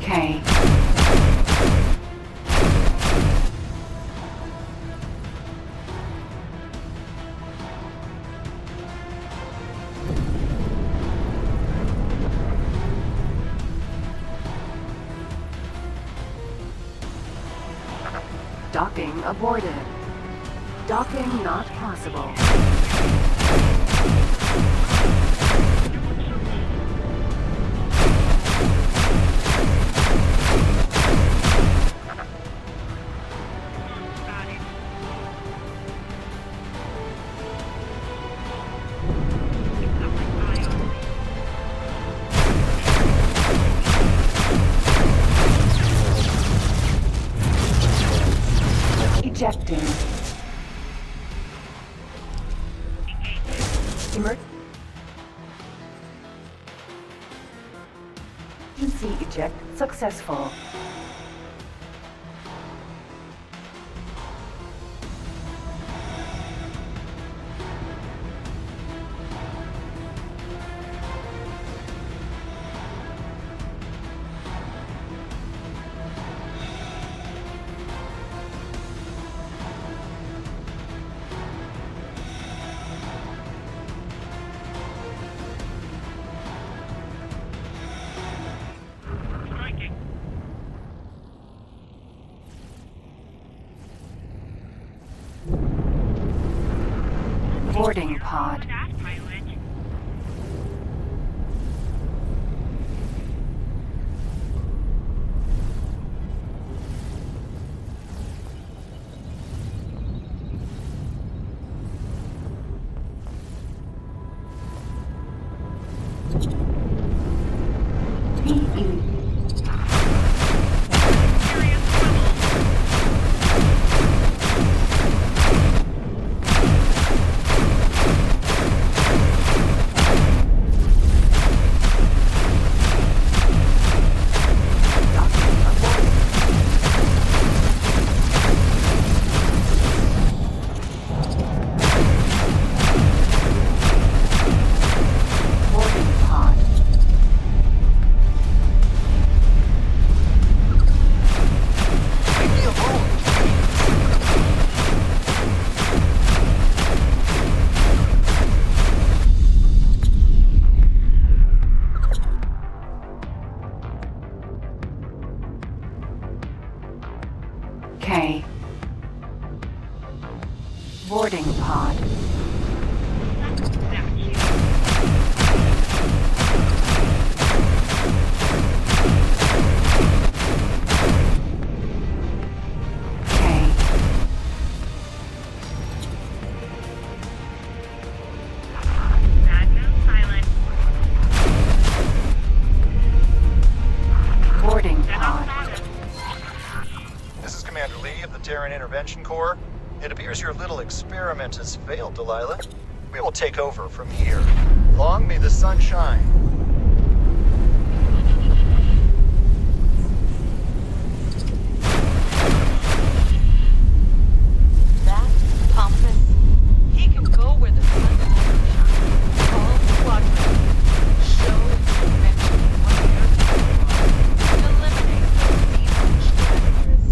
K. Docking aborted. Docking not possible. Ejecting. Emergency eject successful. Boarding pod. K. Boarding pod. K. Boarding pod. This is Commander Lee of the Terran Intervention Corps. It appears your little experiment has failed, Delilah. We will take over from here. Long may the sun shine. That pompous, he can go where the sun shines. All squadrons, show dimension what they're capable of. Eliminate those demon stragglers.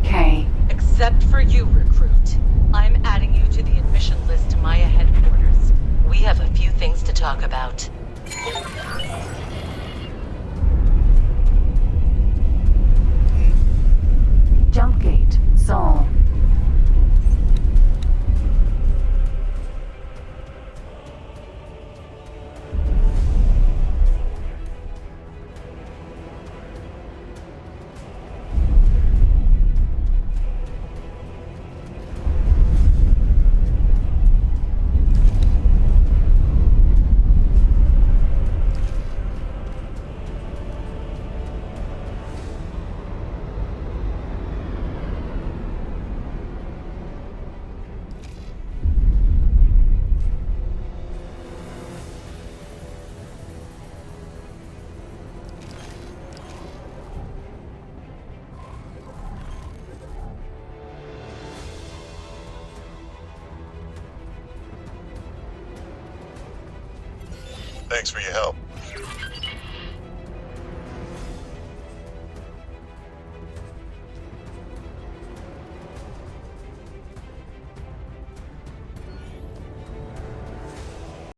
K. Except for you, recruit. I'm adding you to the admission list to Maya headquarters. We have a few things to talk about. Jump gate. Sol. Thanks for your help.